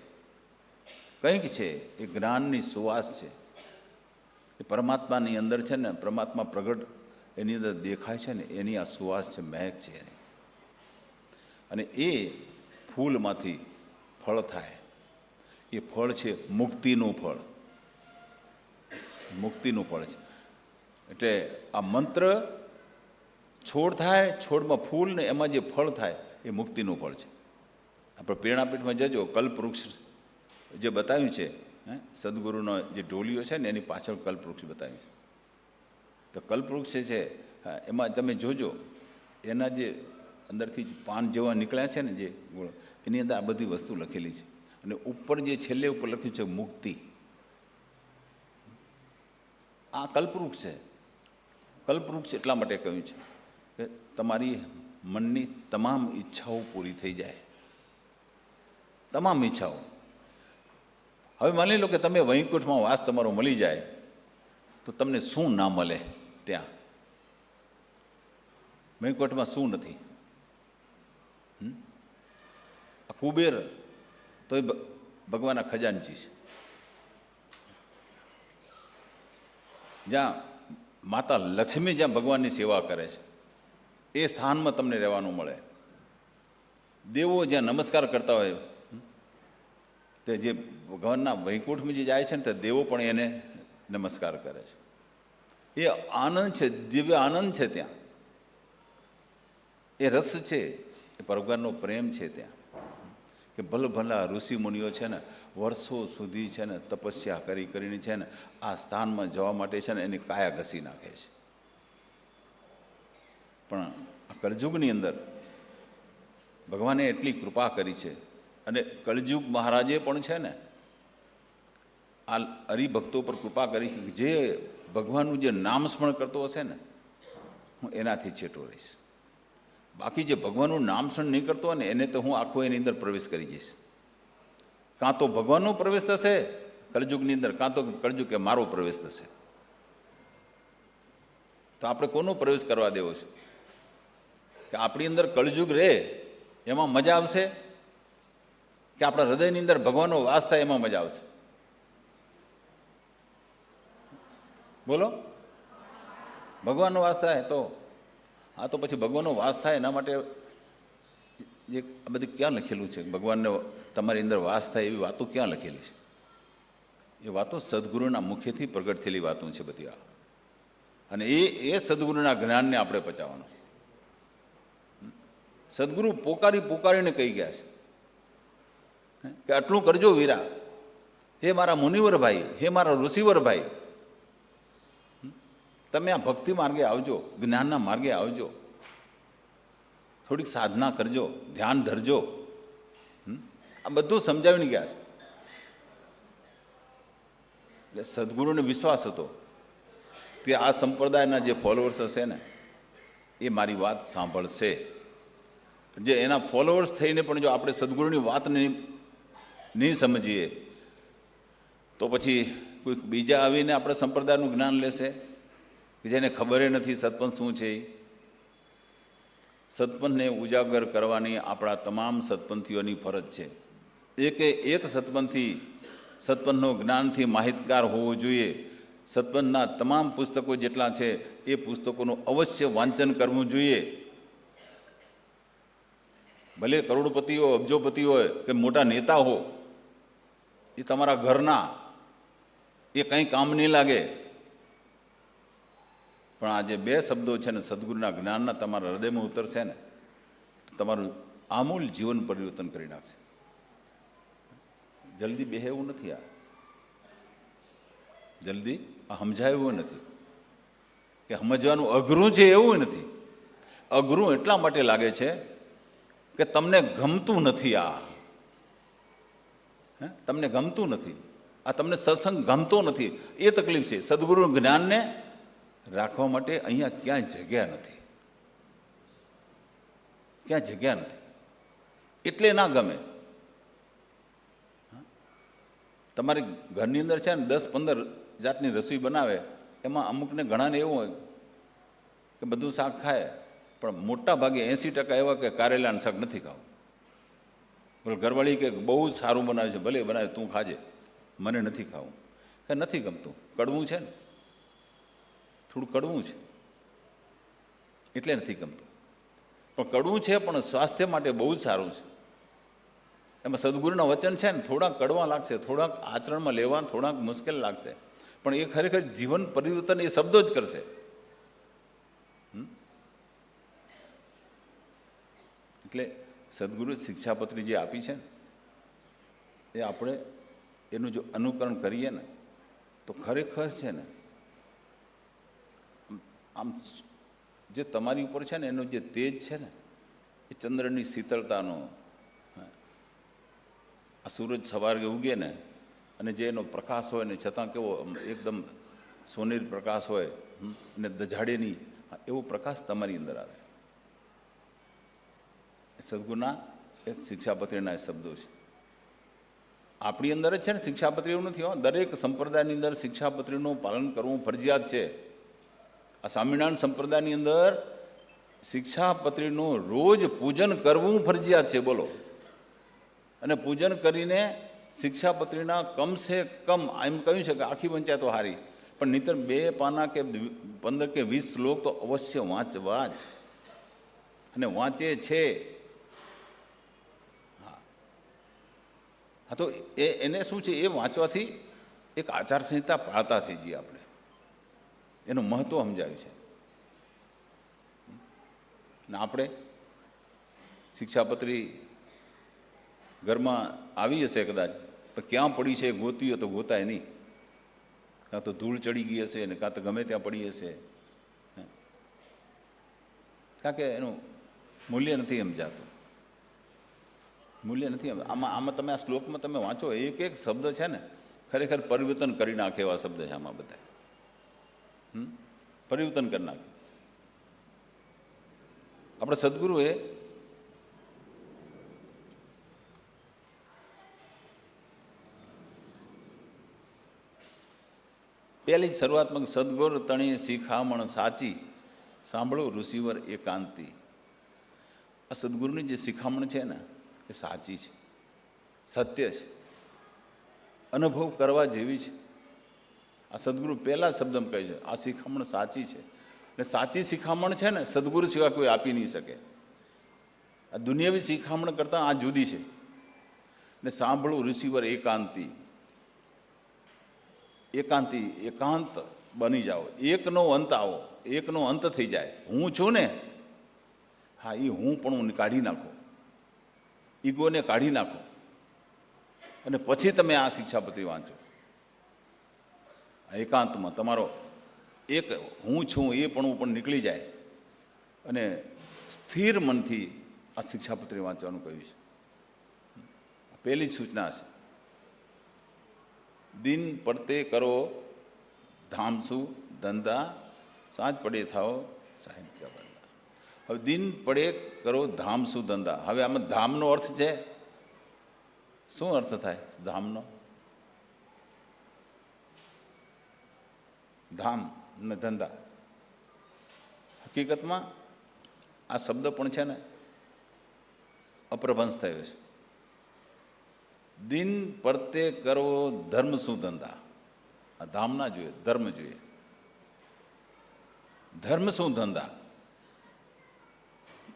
કંઈક છે, એ જ્ઞાનની સુવાસ છે, એ પરમાત્માની અંદર છે ને, પરમાત્મા પ્રગટ એની અંદર દેખાય છે ને, એની આ સુવાસ છે, મહેક છે એની. અને એ ફૂલમાંથી ફળ થાય. એ ફળ છે મુક્તિનું ફળ, મુક્તિનું ફળ છે. એટલે આ મંત્ર છોડ થાય, છોડમાં ફૂલ ને એમાં જે ફળ થાય એ મુક્તિનું ફળ છે. આપણે પ્રેરણાપીઠમાં જજો, કલ્પવૃક્ષ જે બતાવ્યું છે, સદગુરુનો જે ઢોલિયો છે ને એની પાછળ કલ્પવૃક્ષ બતાવ્યું છે. તો કલ્પવૃક્ષ છે એમાં તમે જોજો, એના જે અંદરથી પાન જેવા નીકળ્યા છે ને જે ગુણ, એની અંદર આ બધી વસ્તુ લખેલી છે. અને ઉપર જે છેલ્લે ઉપર લખ્યું છે મુક્તિ, આ કલ્પવૃક્ષ છે. કલ્પવૃક્ષ એટલા માટે કહ્યું છે કે તમારી મનની તમામ ઈચ્છાઓ પૂરી થઈ જાય, તમામ ઈચ્છાઓ. હવે માની લો કે તમે વૈકુંઠમાં વાસ તમારો મળી જાય તો તમને શું ના મળે? ત્યાં વૈકુંઠમાં શું નથી? કુબેર તો એ ભગવાનના ખજાનચી છે. જ્યાં માતા લક્ષ્મી જ્યાં ભગવાનની સેવા કરે છે એ સ્થાનમાં તમને રહેવાનું મળે. દેવો જ્યાં નમસ્કાર કરતા હોય તે જે ભગવાનના વૈકુંઠમાં જે જાય છે ને તે દેવો પણ એને નમસ્કાર કરે છે. એ આનંદ છે, દિવ્ય આનંદ છે ત્યાં. એ રસ છે, એ ભગવાનનો પ્રેમ છે ત્યાં. કે ભલા ઋષિ મુનિઓ છે ને વર્ષો સુધી છે ને તપસ્યા કરીને છે ને આ સ્થાનમાં જવા માટે છે ને એની કાયા ઘસી નાખે છે. પણ આ કળજુગની અંદર ભગવાને એટલી કૃપા કરી છે. અને કળજુગ મહારાજે પણ છે ને આ હરિભક્તો પર કૃપા કરી કે જે ભગવાનનું જે નામ સ્મરણ કરતો હશે ને હું એનાથી છેટો રહીશ. બાકી જે ભગવાનનું નામ સ્મરણ નહીં કરતો હોય ને એને તો હું આખો એની અંદર પ્રવેશ કરી જઈશ. કાં તો ભગવાનનો પ્રવેશ થશે કળજુગની અંદર, કાં તો કળજુગ કે મારો પ્રવેશ થશે. તો આપણે કોનો પ્રવેશ કરવા દેવો છે? કે આપણી અંદર કળજુગ રહે એમાં મજા આવશે કે આપણા હૃદયની અંદર ભગવાનનો વાસ થાય એમાં મજા આવશે? બોલો. ભગવાનનો વાસ થાય તો આ તો પછી ભગવાનનો વાસ થાય એના માટે જે આ બધી ક્યાં લખેલું છે? ભગવાનને તમારી અંદર વાસ થાય એવી વાતો ક્યાં લખેલી છે? એ વાતો સદગુરુના મુખેથી પ્રગટ થયેલી વાતો છે બધી આ. અને એ સદગુરુના જ્ઞાનને આપણે પચાવવાનું. સદગુરુ પોકારીને કહી ગયા છે કે આટલું કરજો વીરા, હે મારા મુનિવર ભાઈ, હે મારા ઋષિવર ભાઈ, તમે આ ભક્તિ માર્ગે આવજો, જ્ઞાનના માર્ગે આવજો, થોડીક સાધના કરજો, ધ્યાન ધરજો. આ બધું સમજાવીને ગયા છે. એટલે સદગુરુને વિશ્વાસ હતો કે આ સંપ્રદાયના જે ફોલોઅર્સ હશે ને એ મારી વાત સાંભળશે. જે એના ફોલોઅર્સ થઈને પણ જો આપણે સદગુરુની વાત નહીં સમજીએ તો પછી કોઈક બીજા આવીને આપણે સંપ્રદાયનું જ્ઞાન લેશે કે જેને ખબર નથી સત્પંથ શું છે. સત્પંથને ઉજાગર કરવાની આપણા તમામ સત્પંથીઓની ફરજ છે. એક સત્પંથનો જ્ઞાનથી માહિતગાર હોવો જોઈએ. સત્પંથના તમામ પુસ્તકો જેટલા છે એ પુસ્તકોનું અવશ્ય વાંચન કરવું જોઈએ. ભલે કરોડપતિ હોય, અબજોપતિ હોય કે મોટા નેતા હો, એ તમારા ઘરના એ કંઈ કામ નહીં લાગે. પણ આ જે બે શબ્દો છે ને સદગુરુના જ્ઞાનના તમારા હૃદયમાં ઉતરશે ને તમારું આમૂલ જીવન પરિવર્તન કરી નાખશે. જલ્દી બેહે એવું નથી. જલ્દી સમજાય એવું નથી કે સમજવાનું અઘરું છે એવું નથી. અઘરું એટલા માટે લાગે છે કે તમને ગમતું નથી. તમને ગમતું નથી. તમને સત્સંગ ગમતો નથી, એ તકલીફ છે. સદગુરુના જ્ઞાનને રાખવા માટે અહીંયા ક્યાંય જગ્યા નથી. એટલે ના ગમે. તમારી ઘરની અંદર છે ને 10-15 જાતની રસોઈ બનાવે, એમાં અમુકને ઘણાને એવું હોય કે બધું શાક ખાય, પણ મોટા ભાગે 80% એવા કે કારેલાનું શાક નથી ખાવું. બોલો ઘરવાળી કે બહુ જ સારું બનાવે છે, ભલે બનાવે, તું ખાજે, મને નથી ખાવું. કે નથી ગમતું. કડવું છે ને, થોડું કડવું છે એટલે નથી ગમતું. પણ કડવું છે પણ સ્વાસ્થ્ય માટે બહુ જ સારું છે. એમાં સદગુરુના વચન છે ને થોડાક કડવા લાગશે, થોડાક આચરણમાં લેવા થોડાક મુશ્કેલ લાગશે, પણ એ ખરેખર જીવન પરિવર્તન એ શબ્દો જ કરશે. એટલે સદગુરુ શિક્ષાપત્રી જે આપી છે ને એ આપણે એનું જો અનુકરણ કરીએ ને તો ખરેખર છે ને આમ જે તમારી ઉપર છે ને એનું જે તેજ છે ને એ ચંદ્રની શીતળતાનો, આ સૂરજ સવારે ઉગે ને અને જે એનો પ્રકાશ હોય ને છતાં કેવો એકદમ સોનેરી પ્રકાશ હોય અને દજાડે નહીં, એવો પ્રકાશ તમારી અંદર આવે. સદગુરુના એક શિક્ષાપત્રીના શબ્દો છે. આપણી અંદર જ છે ને શિક્ષાપત્રી, એવું નથી. દરેક સંપ્રદાયની અંદર શિક્ષાપત્રીનું પાલન કરવું ફરજિયાત છે. આ સ્વામિનારાયણ સંપ્રદાયની અંદર શિક્ષાપત્રીનું રોજ પૂજન કરવું ફરજિયાત છે. બોલો. અને પૂજન કરીને શિક્ષાપત્રીના કમસે કમ એમ કહ્યું છે કે આખી વંચાય તો હારી, પણ નહીંતર 2 પાના કે 15 કે 20 શ્લોક તો અવશ્ય વાંચ અને વાંચે છે. હા, તો એને શું છે, એ વાંચવાથી એક આચારસંહિતા પાળતા થઈ જઈએ આપણે. એનું મહત્ત્વ સમજાવ્યું છે. ને આપણે શિક્ષાપત્રી ઘરમાં આવી હશે કદાચ, પણ ક્યાં પડી છે ગોતી હોય તો ગોતાય નહીં. કાં તો ધૂળ ચડી ગઈ હશે ને કાં તો ગમે ત્યાં પડી હશે, કારણ કે એનું મૂલ્ય નથી સમજાતું. આમાં તમે આ શ્લોકમાં તમે વાંચો, એક શબ્દ છે ને ખરેખર પરિવર્તન કરી નાખે એવા શબ્દ છે આમાં બધા. પરિવર્તન કરી નાખે. આપણે સદગુરુએ પહેલી જ શરૂઆતમાં સદગુરુ તણી શિખામણ સાચી, સાંભળો ઋષિવર એકાંતી. આ સદગુરુની જે શિખામણ છે ને એ સાચી છે, સત્ય છે, અનુભવ કરવા જેવી છે. આ સદગુરુ પહેલા શબ્દમાં કહે છે આ શિખામણ સાચી છે. અને સાચી શિખામણ છે ને સદગુરુ સિવાય કોઈ આપી નહીં શકે. આ દુનિયાવી શિખામણ કરતાં આ જુદી છે. ને સાંભળું ઋષિવર એકાંતી. એકાંત બની જાઓ, એકનો અંત આવો, એકનો અંત થઈ જાય. હું છું ને, હા, એ હું પણ કાઢી નાખો, ઈગોને કાઢી નાખો, અને પછી તમે આ શિક્ષાપત્રી વાંચો. એકાંતમાં તમારો એક હું છું એ પણ નીકળી જાય, અને સ્થિર મનથી આ શિક્ષાપત્રી વાંચવાનું કહ્યું છે. પહેલી જ સૂચના છે, દિન પડતે કરો ધામસુ ધંધા, સાંજ પડે થાઓ સાહેબ ક્યાં બંધા. હવે દિન પડે કરો ધામસુ ધંધા. હવે આમાં ધામનો અર્થ છે શું? અર્થ થાય ધામનો? ધામ ને ધંધા. હકીકતમાં આ શબ્દ પણ છે ને અપ્રભંશ થયો છે. દિન પડતે કરો ધર્મ શું ધંધા. આ ધામ ના જોઈએ, ધર્મ જોઈએ. ધર્મ શું ધંધા?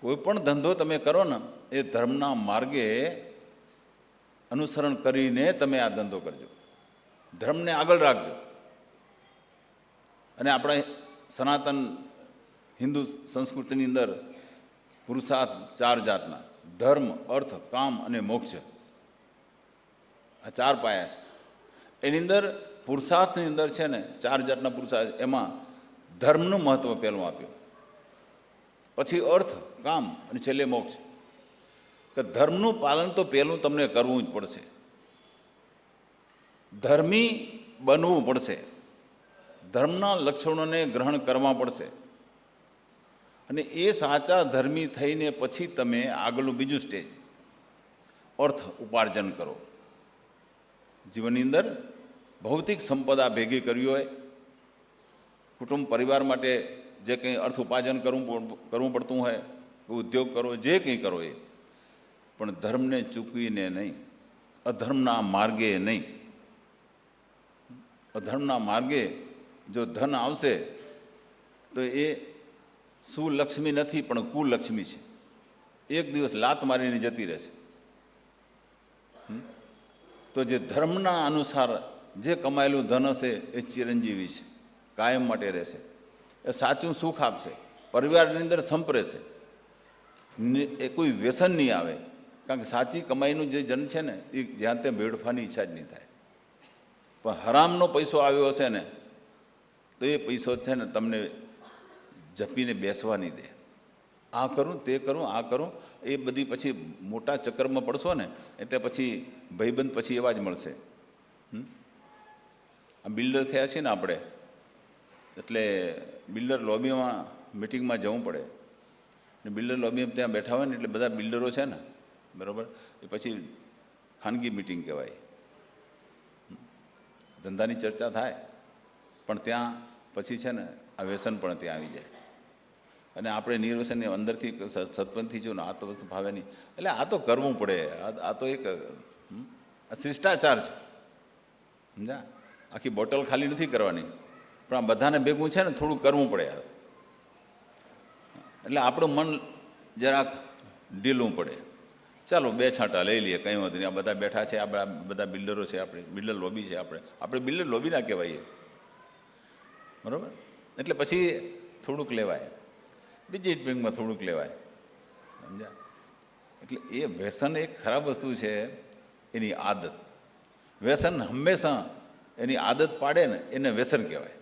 કોઈ પણ ધંધો તમે કરો ને એ ધર્મના માર્ગે અનુસરણ કરીને તમે આ ધંધો કરજો, ધર્મને આગળ રાખજો. અને આપણા સનાતન હિન્દુ સંસ્કૃતિની અંદર પુરુષાર્થ 4 જાતના: ધર્મ, અર્થ, કામ અને મોક્ષ. આ 4 પાયા છે. એની અંદર પુરુષાર્થની અંદર છે ને 4 જાતના પુરુષાર્થ. એમાં ધર્મનું મહત્વ પહેલું આપ્યું, પછી અર્થ, કામ અને છેલ્લે મોક્ષ. કે ધર્મનું પાલન તો પહેલું તમને કરવું જ પડશે, ધર્મી બનવું પડશે, ધર્મના લક્ષણોને ગ્રહણ કરવા પડશે, અને એ સાચા ધર્મી થઈને પછી તમે આગળનું બીજું સ્ટેજ અર્થ ઉપાર્જન કરો. જીવનની અંદર ભૌતિક સંપદા ભેગી કરવી હોય, કુટુંબ પરિવાર માટે જે કંઈ અર્થ ઉપાર્જન કરવું પડતું હોય, ઉદ્યોગ કરો, જે કંઈ કરો એ પણ ધર્મને ચૂકવીને નહીં, અધર્મના માર્ગે નહીં. અધર્મના માર્ગે જો ધન આવશે તો એ સુલક્ષ્મી નથી પણ કુલક્ષ્મી છે. એક દિવસ લાત મારીને જતી રહેશે. તો જે ધર્મના અનુસાર જે કમાયેલું ધન હશે એ ચિરંજીવી છે, કાયમ માટે રહેશે. એ સાચું સુખ આપશે, પરિવારની અંદર સંપ રહેશે, એ કોઈ વ્યસન નહીં આવે. કારણ કે સાચી કમાઈનું જે જન છે ને એ જ્યાં ત્યાં વેડફાની ઈચ્છા જ નહીં થાય. પણ હરામનો પૈસો આવ્યો હશે ને તો એ પૈસો છે ને તમને જપીને બેસવા નહીં દે. આ કરું, તે કરું, આ કરું, એ બધી પછી મોટા ચક્કરમાં પડશો ને એટલે પછી ભાઈબંધ પછી એવા જ મળશે. આ બિલ્ડર થયા છે ને આપણે, એટલે બિલ્ડર લોબીમાં મિટિંગમાં જવું પડે ને બિલ્ડર લોબીમાં ત્યાં બેઠા હોય ને એટલે બધા બિલ્ડરો છે ને, બરાબર, એ પછી ખાનગી મિટિંગ કહેવાય. ધંધાની ચર્ચા થાય પણ ત્યાં પછી છે ને આ વ્યસન પણ ત્યાં આવી જાય. અને આપણે નિર્વ્યસનની અંદરથી સત્પંથી છું ને આ તો વસ્તુ ભાવે નહીં, એટલે આ તો કરવું પડે. આ તો એક શિષ્ટાચાર છે, સમજ્યા? આખી બોટલ ખાલી નથી કરવાની, પણ આ બધાને ભેગું છે ને થોડું કરવું પડે. એટલે આપણું મન જરાક ઢીલવું પડે. ચાલો 2 છાંટા લઈ લઈએ, કંઈ વાંધો નહીં. આ બધા બેઠા છે, આ બધા બિલ્ડરો છે, આપણે બિલ્ડર લોબી છે, આપણે બિલ્ડર લોબી ના કહેવાય, બરાબર? એટલે પછી થોડુંક લેવાય, બીજી બેંકમાં થોડુંક લેવાય, સમજ્યા? એટલે એ વ્યસન એક ખરાબ વસ્તુ છે, એની આદત. વ્યસન હંમેશા એની આદત પાડે ને એને વ્યસન કહેવાય.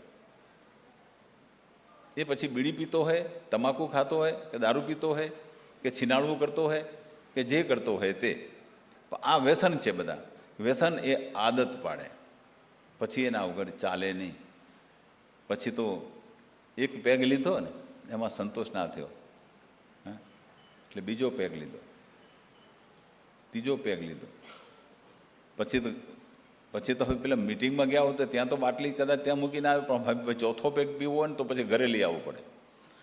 એ પછી બીડી પીતો હોય, તમાકુ ખાતો હોય, કે દારૂ પીતો હોય, કે છીનાળવું કરતો હોય, કે જે કરતો હોય તે, આ વ્યસન છે. બધા વ્યસન એ આદત પાડે, પછી એના વગર ચાલે નહીં. પછી તો એક પેગ લીધો ને એમાં સંતોષ ના થયો, એટલે બીજો પેગ લીધો, ત્રીજો પેગ લીધો. પછી તો હવે પેલા મિટિંગમાં ગયા હોય તો ત્યાં તો બાટલી કદાચ ત્યાં મૂકીને આવે, પણ ચોથો પેગ પીવો હોય ને તો પછી ઘરે લઈ આવવું પડે.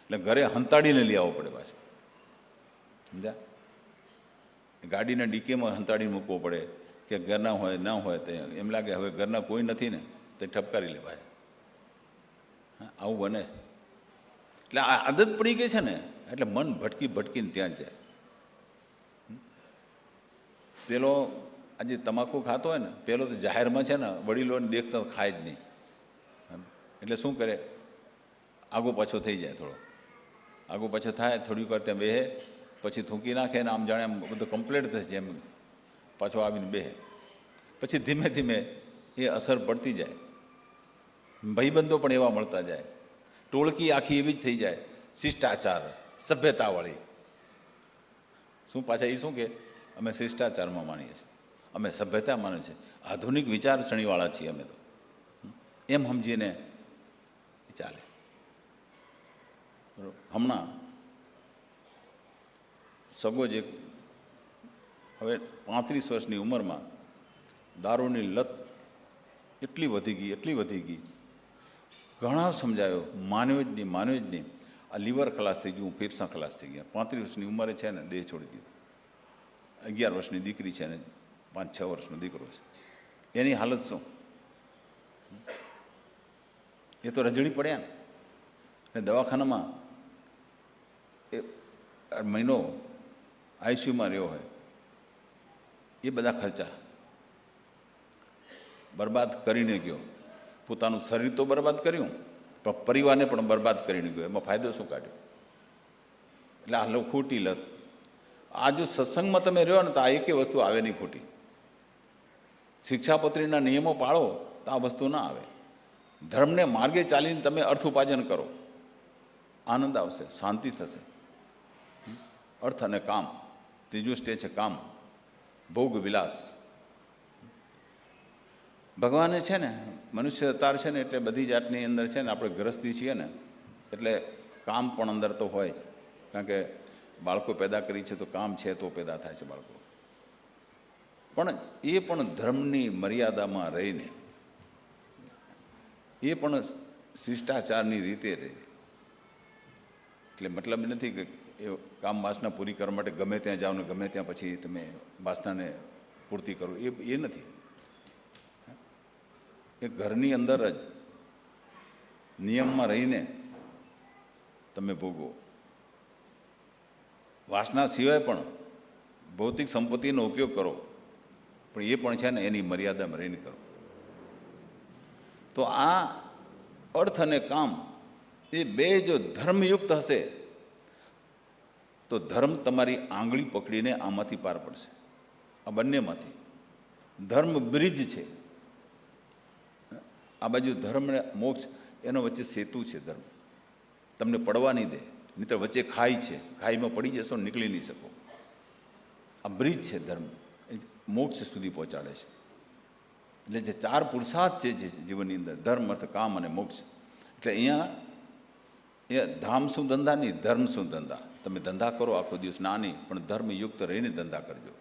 એટલે ઘરે હંતાડીને લઈ આવવું પડે પાછું, સમજ્યા? ગાડીના ડીકેમાં હંતાડીને મૂકવો પડે કે ઘરના હોય ના હોય તો એમ લાગે હવે ઘરના કોઈ નથી ને તો ઠપકારી લેવાય. આવું બને. એટલે આ આદત પડી ગઈ છે ને એટલે મન ભટકીને ત્યાં જ જાય. પેલો આજે તમાકુ ખાતો હોય ને પેલો તો જાહેરમાં છે ને વડીલોને દેખતા ખાય જ નહીં, એટલે શું કરે, આગો પાછો થઈ જાય, થોડો આગો પાછો થાય, થોડીક વાર ત્યાં બેહે, પછી થૂંકી નાખે ને આમ જાણે આમ બધું કમ્પ્લીટ થશે એમ પાછો આવીને બેહે. પછી ધીમે ધીમે એ અસર પડતી જાય, ભાઈબંધો પણ એવા મળતા જાય, ટોળકી આખી એવી જ થઈ જાય, શિષ્ટાચાર સભ્યતાવાળી. શું પાછા એ શું કે અમે શિષ્ટાચારમાં માનીએ છીએ, અમે સભ્યતા માને છે, આધુનિક વિચારસરણીવાળા છીએ અમે તો, એમ સમજીને ચાલે. હમણાં સગો જ એક હવે 35 વર્ષની ઉંમરમાં દારૂની લત એટલી વધી ગઈ, ઘણા સમજાયો, માન્યો જ નહીં. આ લીવર ખલાસ થઈ ગયું, ફેફસાં ખલાસ થઈ ગયા. 35 વર્ષની ઉંમરે છે ને દેહ છોડી દીધો. 11 વર્ષની દીકરી છે ને 5-6 વર્ષનો દીકરો છે. એની હાલત શું? એ તો રજડી પડ્યા ને દવાખાનામાં એ મહિનો આઈસીયુમાં રહ્યો હોય, એ બધા ખર્ચા બરબાદ કરીને ગયો. પોતાનું શરીર તો બરબાદ કર્યું, પણ પરિવારને પણ બરબાદ કરીને ગયો. એમાં ફાયદો શું કાઢ્યો? એટલે આ ખોટી લત. આ જો સત્સંગમાં તમે રહ્યો ને તો આ એકે વસ્તુ આવે નહીં ખોટી. શિક્ષાપત્રીના નિયમો પાળો તો આ વસ્તુ ના આવે. ધર્મને માર્ગે ચાલીને તમે અર્થ ઉપાર્જન કરો, આનંદ આવશે, શાંતિ થશે. અર્થ અને કામ, ત્રીજું સ્ટેજ છે કામ, ભોગ વિલાસ. ભગવાને છે ને મનુષ્ય અવતાર છે ને એટલે બધી જાતની અંદર છે ને આપણે ગ્રસ્તી છીએ ને એટલે કામ પણ અંદર તો હોય જ, કારણ કે બાળકો પેદા કરી છે તો કામ છે તો પેદા થાય છે બાળકો. પણ એ પણ ધર્મની મર્યાદામાં રહીને, એ પણ શિષ્ટાચારની રીતે રહે. એટલે મતલબ નથી કે એ કામ વાસના પૂરી કરવા માટે ગમે ત્યાં જાઓ ને ગમે ત્યાં પછી તમે વાસનાને પૂર્તિ કરો, એ નથી. એ ઘરની અંદર જ નિયમમાં રહીને તમે ભોગવો. વાસના સિવાય પણ ભૌતિક સંપત્તિનો ઉપયોગ કરો, પણ એ પણ છે ને એની મર્યાદામાં રહીને કરો. તો આ અર્થ અને કામ એ બે જો ધર્મયુક્ત હશે તો ધર્મ તમારી આંગળી પકડીને આમાંથી પાર પડશે. આ બંનેમાંથી ધર્મ બ્રિજ છે. આ બાજુ ધર્મ ને મોક્ષ, એનો વચ્ચે સેતુ છે. ધર્મ તમને પડવા નહીં દે, નહીં તો વચ્ચે ખાઈ છે, ખાઈમાં પડી જશો, નીકળી નહીં શકો. આ બ્રિજ છે ધર્મ, એ મોક્ષ સુધી પહોંચાડે છે. એટલે જે 4 પુરુષાર્થ છે જે જીવનની અંદર, ધર્મ, અર્થ, કામ અને મોક્ષ. એટલે અહીંયા એ ધામ શું ધંધા નહીં, ધર્મ શું ધંધા. તમે ધંધા કરો આખો દિવસ ના નહીં, પણ ધર્મયુક્ત રહીને ધંધા કરજો.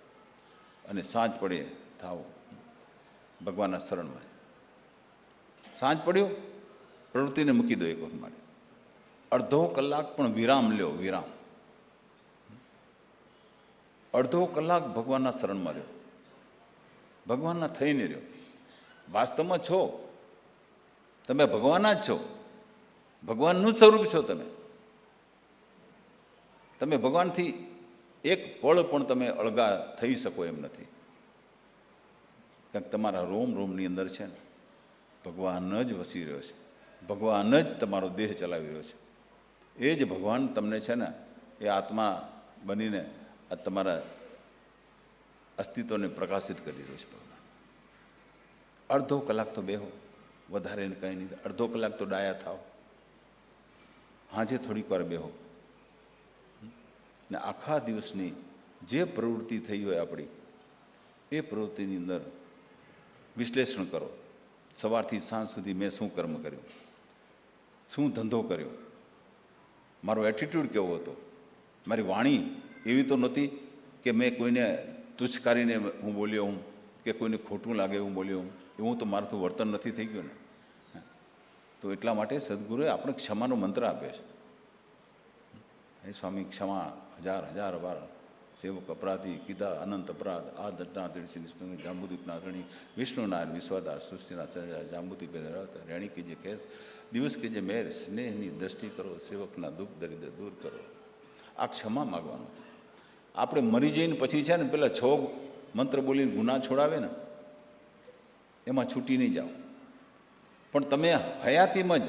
અને સાંજ પડે થાવ ભગવાનના શરણમાં. સાંજ પડ્યો પ્રવૃત્તિને મૂકી દો એક વખત માટે. અડધો કલાક પણ વિરામ લ્યો, વિરામ. અડધો કલાક ભગવાનના શરણમાં રહ્યો, ભગવાનના થઈને રહ્યો. વાસ્તવમાં છો તમે ભગવાનના જ છો, ભગવાનનું જ સ્વરૂપ છો તમે. તમે ભગવાનથી એક પળ પણ તમે અળગા થઈ શકો એમ નથી, કારણ કે તમારા રોમ રોમની અંદર છે ને ભગવાન જ વસી રહ્યો છે, ભગવાન જ તમારો દેહ ચલાવી રહ્યો છે. એ જ ભગવાન તમને છે ને એ આત્મા બનીને આ તમારા અસ્તિત્વને પ્રકાશિત કરી રહ્યો છે. ભગવાન અડધો કલાક તો બેહો, વધારે ને કંઈ નહીં. અડધો કલાક તો ડાયા થાવ, હાજે થોડીક વાર બેહો ને આખા દિવસની જે પ્રવૃત્તિ થઈ હોય આપણી, એ પ્રવૃત્તિની અંદર વિશ્લેષણ કરો. સવારથી સાંજ સુધી મેં શું કર્મ કર્યું, શું ધંધો કર્યો, મારો એટીટ્યૂડ કેવો હતો, મારી વાણી એવી તો નહોતી કે મેં કોઈને તુચ્છકારીને હું બોલ્યો હું, કે કોઈને ખોટું લાગે એવું બોલ્યો હું. એવું તો મારું વર્તન નથી થઈ ગયું ને. તો એટલા માટે સદગુરુએ આપણે ક્ષમાનો મંત્ર આપ્યો છે. હે સ્વામી ક્ષમા 1000 વાર, સેવક અપરાધી કીધા અનંત અપરાધ, આ દટના તીર્ષિ વિષ્ણુ જાંબુદીપના ધણી વિષ્ણુ નારાયણ વિશ્વાદાર સૃષ્ટિના જાંબુદી પેદા રેણી કે જે કેસ દિવસ કે જે મેર સ્નેહની દ્રષ્ટિ કરો, સેવકના દુઃખ દરિદ્ર દૂર કરો. આ ક્ષમા માગવાનું. આપણે મરી જઈને પછી છે ને પેલા 6 મંત્ર બોલીને ગુના છોડાવે ને, એમાં છૂટી નહીં જાઓ. પણ તમે હયાતીમાં જ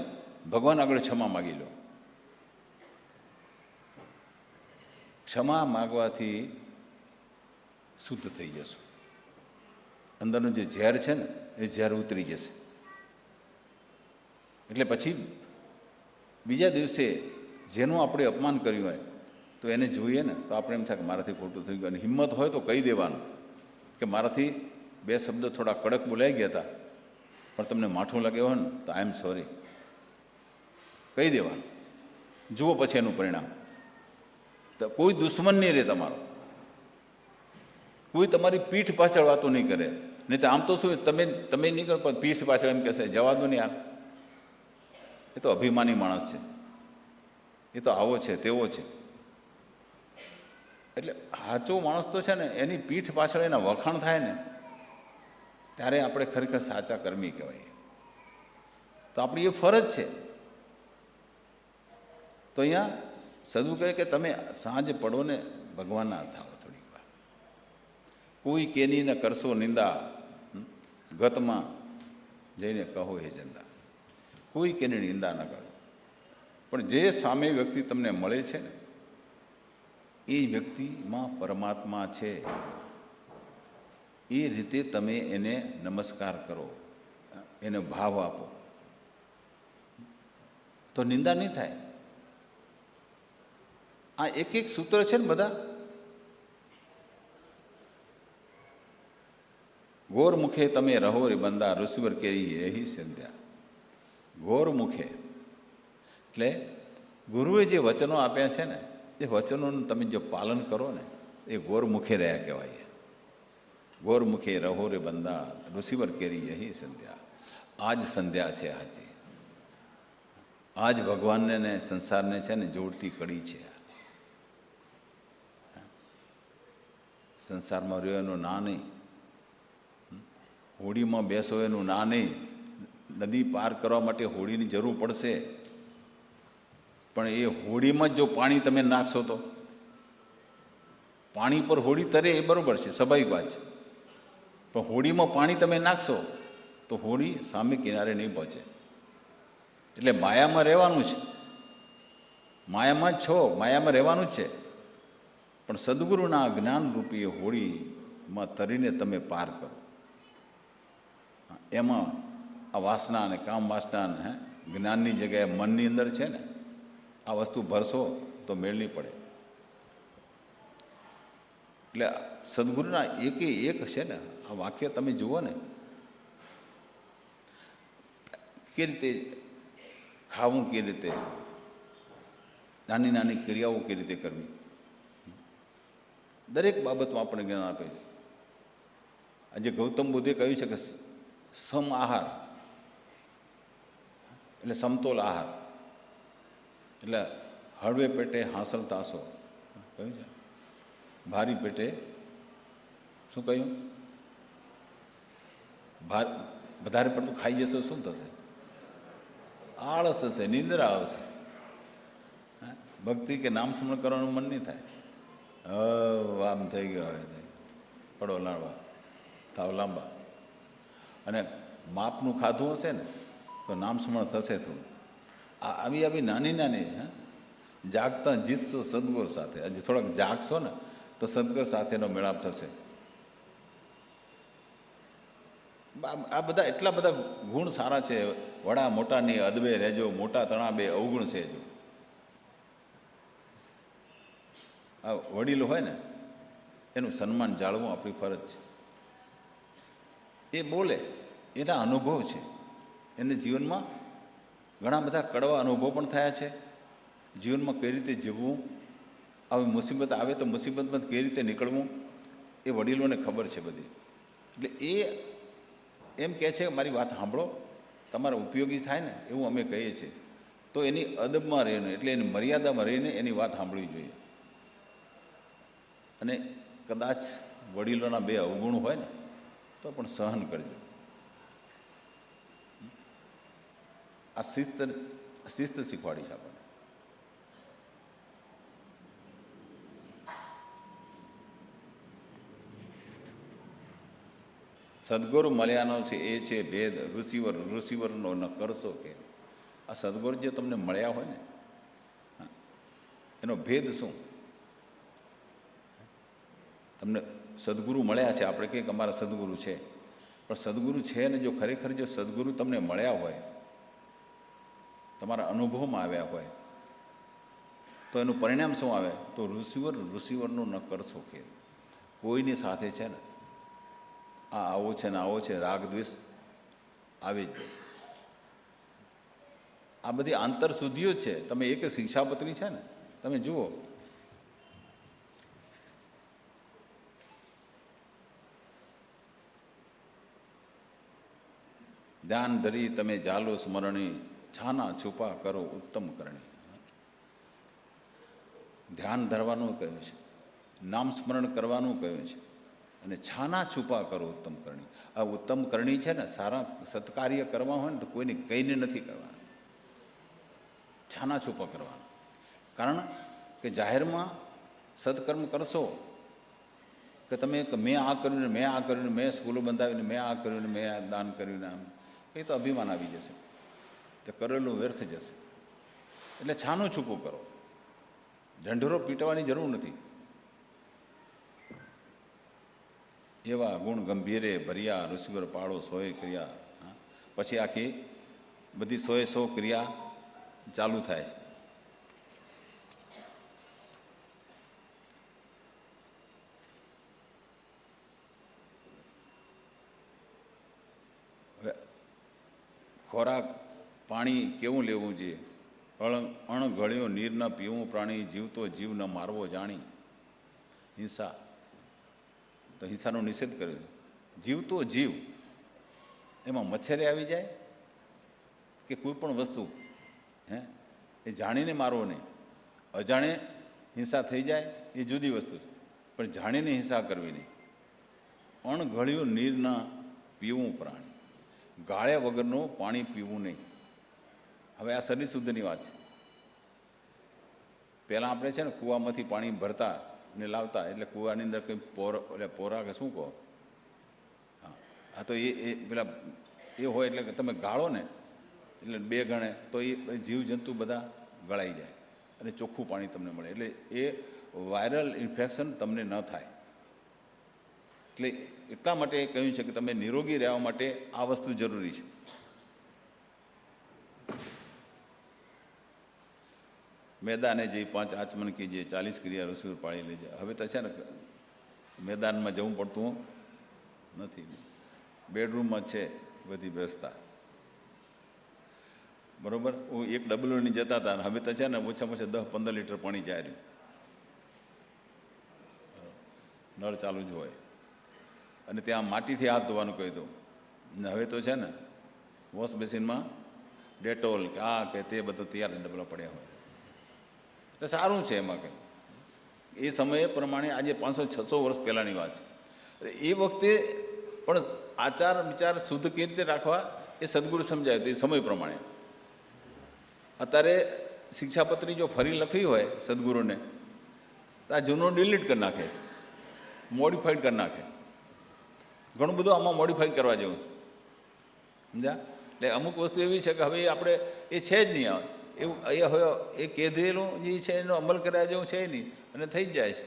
ભગવાન આગળ ક્ષમા માગી લો. ક્ષમા માગવાથી શુદ્ધ થઈ જશો. અંદરનું જે ઝેર છે ને એ ઝેર ઉતરી જશે. એટલે પછી બીજા દિવસે જેનું આપણે અપમાન કર્યું હોય તો એને જોઈએ ને તો આપણે એમ થાય કે મારાથી ખોટું થઈ ગયું. અને હિંમત હોય તો કહી દેવાનું કે મારાથી બે શબ્દ થોડા કડક બોલાઈ ગયા હતા, પણ તમને માઠું લાગે હોય ને તો આઈ એમ સોરી કહી દેવાનું. જુઓ પછી એનું પરિણામ. તો કોઈ દુશ્મન નહીં રહે તમારો, કોઈ તમારી પીઠ પાછળ વાતો નહીં કરે. નહીં તો આમ તો શું તમે નહીં કરો, પણ પીઠ પાછળ એમ કહેશે જવા દો ને યાર, એ તો અભિમાની માણસ છે, એ તો આવો છે તેવો છે. એટલે સાચો માણસ તો છે ને એની પીઠ પાછળ એના વખાણ થાય ને ત્યારે આપણે ખરેખર સાચા કર્મી કહેવાય. તો આપણી એ ફરજ છે. તો અહીંયા સદુ કહે કે તમે સાંજ પડો ને ભગવાનના થાવ થોડીક વાર. કોઈ કેની ને કરશો નિંદા, ગતમાં જઈને કહો હે જંદા. કોઈ કેની નિંદા ન કરો, પણ જે સામે વ્યક્તિ તમને મળે છે ને એ વ્યક્તિમાં પરમાત્મા છે, એ રીતે તમે એને નમસ્કાર કરો, એને ભાવ આપો, તો નિંદા નહીં થાય. આ એક એક સૂત્ર છે ને બધા. ગોર મુખે તમે રહો રે બંદા, ઋષિવર કેરી એહી સંધ્યા. ગોર મુખે એટલે ગુરુએ જે વચનો આપ્યા છે ને એ વચનોનું તમે જો પાલન કરો ને એ ગોરમુખે રહ્યા કહેવાય. ગોરમુખે રહો રે બંદા, ઋષિવર કેરી યહી સંધ્યા. આજ સંધ્યા છે હાજી. આજ ભગવાનને ને સંસારને છે ને જોડતી કડી છે. સંસારમાં રહ્યો એનું ના નહીં, હોડીમાં બેસો એનું ના નહીં. નદી પાર કરવા માટે હોડીની જરૂર પડશે, પણ એ હોડીમાં જ જો પાણી તમે નાખશો તો પાણી પર હોડી તરે એ બરાબર છે, સ્વાભાવિક વાત છે. પણ હોડીમાં પાણી તમે નાખશો તો હોડી સામે કિનારે નહીં પહોંચે. એટલે માયામાં રહેવાનું છે, માયામાં જ છો, માયામાં રહેવાનું જ છે. પણ સદગુરુના જ્ઞાનરૂપી હોડીમાં તરીને તમે પાર કરો. એમાં આ વાસના અને કામ વાસના જ્ઞાનની જગ્યાએ મનની અંદર છે ને આ વસ્તુ ભરશો તો મેળ નહીં પડે. એટલે સદગુરુના એકે એક છે ને આ વાક્ય તમે જુઓ ને, કે રીતે ખાવું, કે રીતે નાની નાની ક્રિયાઓ કે રીતે કરવી, દરેક બાબતમાં આપણને જ્ઞાન આપે છે. આજે ગૌતમ બુદ્ધે કહ્યું છે કે સમ આહાર એટલે સમતોલ આહાર, એટલે હળવે પેટે હાંસલ તાસો કહ્યું છે, ભારી પેટે શું કહ્યું, વધારે પડતું ખાઈ જશો શું થશે? આળસ થશે, નિંદ્રા આવશે, ભક્તિ કે નામ સ્મરણ કરવાનું મન નહીં થાય. આમ થઈ ગયો હવે પડો લાડવા થાવ લાંબા. અને માપનું ખાધું હશે ને તો નામ સ્મરણ થશે થોડું. આવી આવી નાની નાની જાગતા જીતશો સદગુરુ સાથે. હજી થોડાક જાગશો ને તો સદગુરુ સાથેનો મેળાપ થશે. આ બધા એટલા બધા ગુણ સારા છે. વડા મોટાની અદબે રહેજો, મોટા તણા બે અવગુણ છે. જો આ વડીલો હોય ને એનું સન્માન જાળવવું આપણી ફરજ છે. એ બોલે, એના અનુભવ છે, એને જીવનમાં ઘણા બધા કડવા અનુભવ પણ થયા છે. જીવનમાં કઈ રીતે જીવવું, આવી મુસીબત આવે તો મુસીબતમાં કઈ રીતે નીકળવું એ વડીલોને ખબર છે બધી. એટલે એ એમ કહે છે કે મારી વાત સાંભળો, તમારે ઉપયોગી થાય ને એવું અમે કહીએ છીએ. તો એની અદબમાં રહીને, એટલે એની મર્યાદામાં રહીને એની વાત સાંભળવી જોઈએ. અને કદાચ વડીલોના બે અવગુણ હોય ને તો પણ સહન કરજો. આ શિસ્ત શીખવાડી છે આપણને. સદગુરુ મળ્યાનો છે એ છે ભેદ ઋષિવરનો ન કરશો કે. આ સદગુરુ જે તમને મળ્યા હોય ને એનો ભેદ શું? તમને સદગુરુ મળ્યા છે, આપણે કહીએ કે અમારા સદગુરુ છે, પણ સદગુરુ છે ને જો ખરેખર જો સદગુરુ તમને મળ્યા હોય, તમારા અનુભવમાં આવ્યા હોય, તો એનું પરિણામ શું આવે? તો ઋષિવરનું ન કરશો કે. કોઈની સાથે છે ને આ આવો છે ને આવો છે, રાગ દ્વેષ આવી જ. આ બધી આંતરશુદ્ધિઓ જ છે. તમે એક શિક્ષાપત્રી છે ને, તમે જુઓ, ધ્યાન ધરી તમે જાલો સ્મરણી, છાના છુપા કરો ઉત્તમ કરણી. ધ્યાન ધરવાનું કહ્યું છે, નામ સ્મરણ કરવાનું કહ્યું છે, અને છાના છુપા કરો ઉત્તમ કરણી. આ ઉત્તમ કરણી છે ને, સારા સત્કાર્ય કરવા હોય ને તો કોઈને કહીને નથી કરવાના, છાના છુપા કરવાના. કારણ કે જાહેરમાં સત્કર્મ કરશો કે તમે મેં આ કર્યું ને મેં આ કર્યું ને મેં સ્કૂલો બંધાવીને મેં આ કર્યું ને મેં આ દાન કર્યું ને આમ, એ તો અભિમાન આવી જશે, તો કરેલું વ્યર્થ જશે. એટલે છાનું છૂપું કરો, ઢંઢેરો પીટવાની જરૂર નથી. એવા ગુણ ગંભીરે ભર્યા ઋષિવર પાડો સોએ ક્રિયા. પછી આખી બધી 100 ક્રિયા ચાલુ થાય છે. હવે ખોરાક પાણી કેવું લેવું જોઈએ? અણઘળ્યો નીર ન પીવું પ્રાણી, જીવતો જીવ ન મારવો જાણી. હિંસા, તો હિંસાનો નિષેધ કર્યો. જીવતો જીવ, એમાં મચ્છરે આવી જાય કે કોઈ પણ વસ્તુ, એ જાણીને મારવો નહીં. અજાણે હિંસા થઈ જાય એ જુદી વસ્તુ છે, પણ જાણીને હિંસા કરવી નહીં. અણઘળ્યું નીર ન પીવું પ્રાણી, ગાળ્યા વગરનું પાણી પીવું નહીં. હવે આ શરીર શુદ્ધની વાત છે. પહેલાં આપણે છે ને કૂવામાંથી પાણી ભરતા ને લાવતા, એટલે કૂવાની અંદર કંઈ પોરા કે શું કહો, હા તો એ પેલા એ હોય એટલે કે તમે ગાળો ને એટલે 2 ગણે તો એ જીવજંતુ બધા ગળાઈ જાય અને ચોખ્ખું પાણી તમને મળે. એટલે એ વાયરલ ઇન્ફેક્શન તમને ન થાય. એટલે એટલા માટે કહ્યું છે કે તમે નિરોગી રહેવા માટે આ વસ્તુ જરૂરી છે. મેદાને જઈ 5 આચમન કીજે, 40 ક્રિયા ઋષિ પાળી લેજે. હવે તો છે ને મેદાનમાં જવું પડતું નથી, બેડરૂમમાં છે બધી વ્યવસ્થા, બરાબર. એક ડબલુની જતા હતા, હવે તો છે ને ઓછામાં ઓછા 10-15 લીટર પાણી જાય રહ્યું, નળ ચાલુ જ હોય. અને ત્યાં માટીથી હાથ ધોવાનું કહી દઉં ને. હવે તો છે ને વોશ બેસિનમાં ડેટોલ કે આ કે તે બધું તૈયાર ડબલા પડ્યા હોય. એટલે સારું છે એમાં કંઈ. એ સમયે પ્રમાણે આજે 500-600 વર્ષ પહેલાંની વાત છે. એ વખતે પણ આચાર વિચાર શુદ્ધ કેવી રીતે રાખવા એ સદગુરુ સમજાય તો એ સમય પ્રમાણે. અત્યારે શિક્ષાપત્રી જો ફરી લખવી હોય સદગુરુને તો આ જૂનો ડિલીટ કરી નાખે, મોડિફાઈડ કરી નાખે. ઘણું બધું આમાં મોડિફાઈ કરવા જેવું, સમજ્યા? એટલે અમુક વસ્તુ એવી છે કે હવે આપણે એ છે જ નહીં, એવું એ હવે એ કીધેલું જે છે એનો અમલ કર્યા જેવું છે નહીં, અને થઈ જ જાય છે.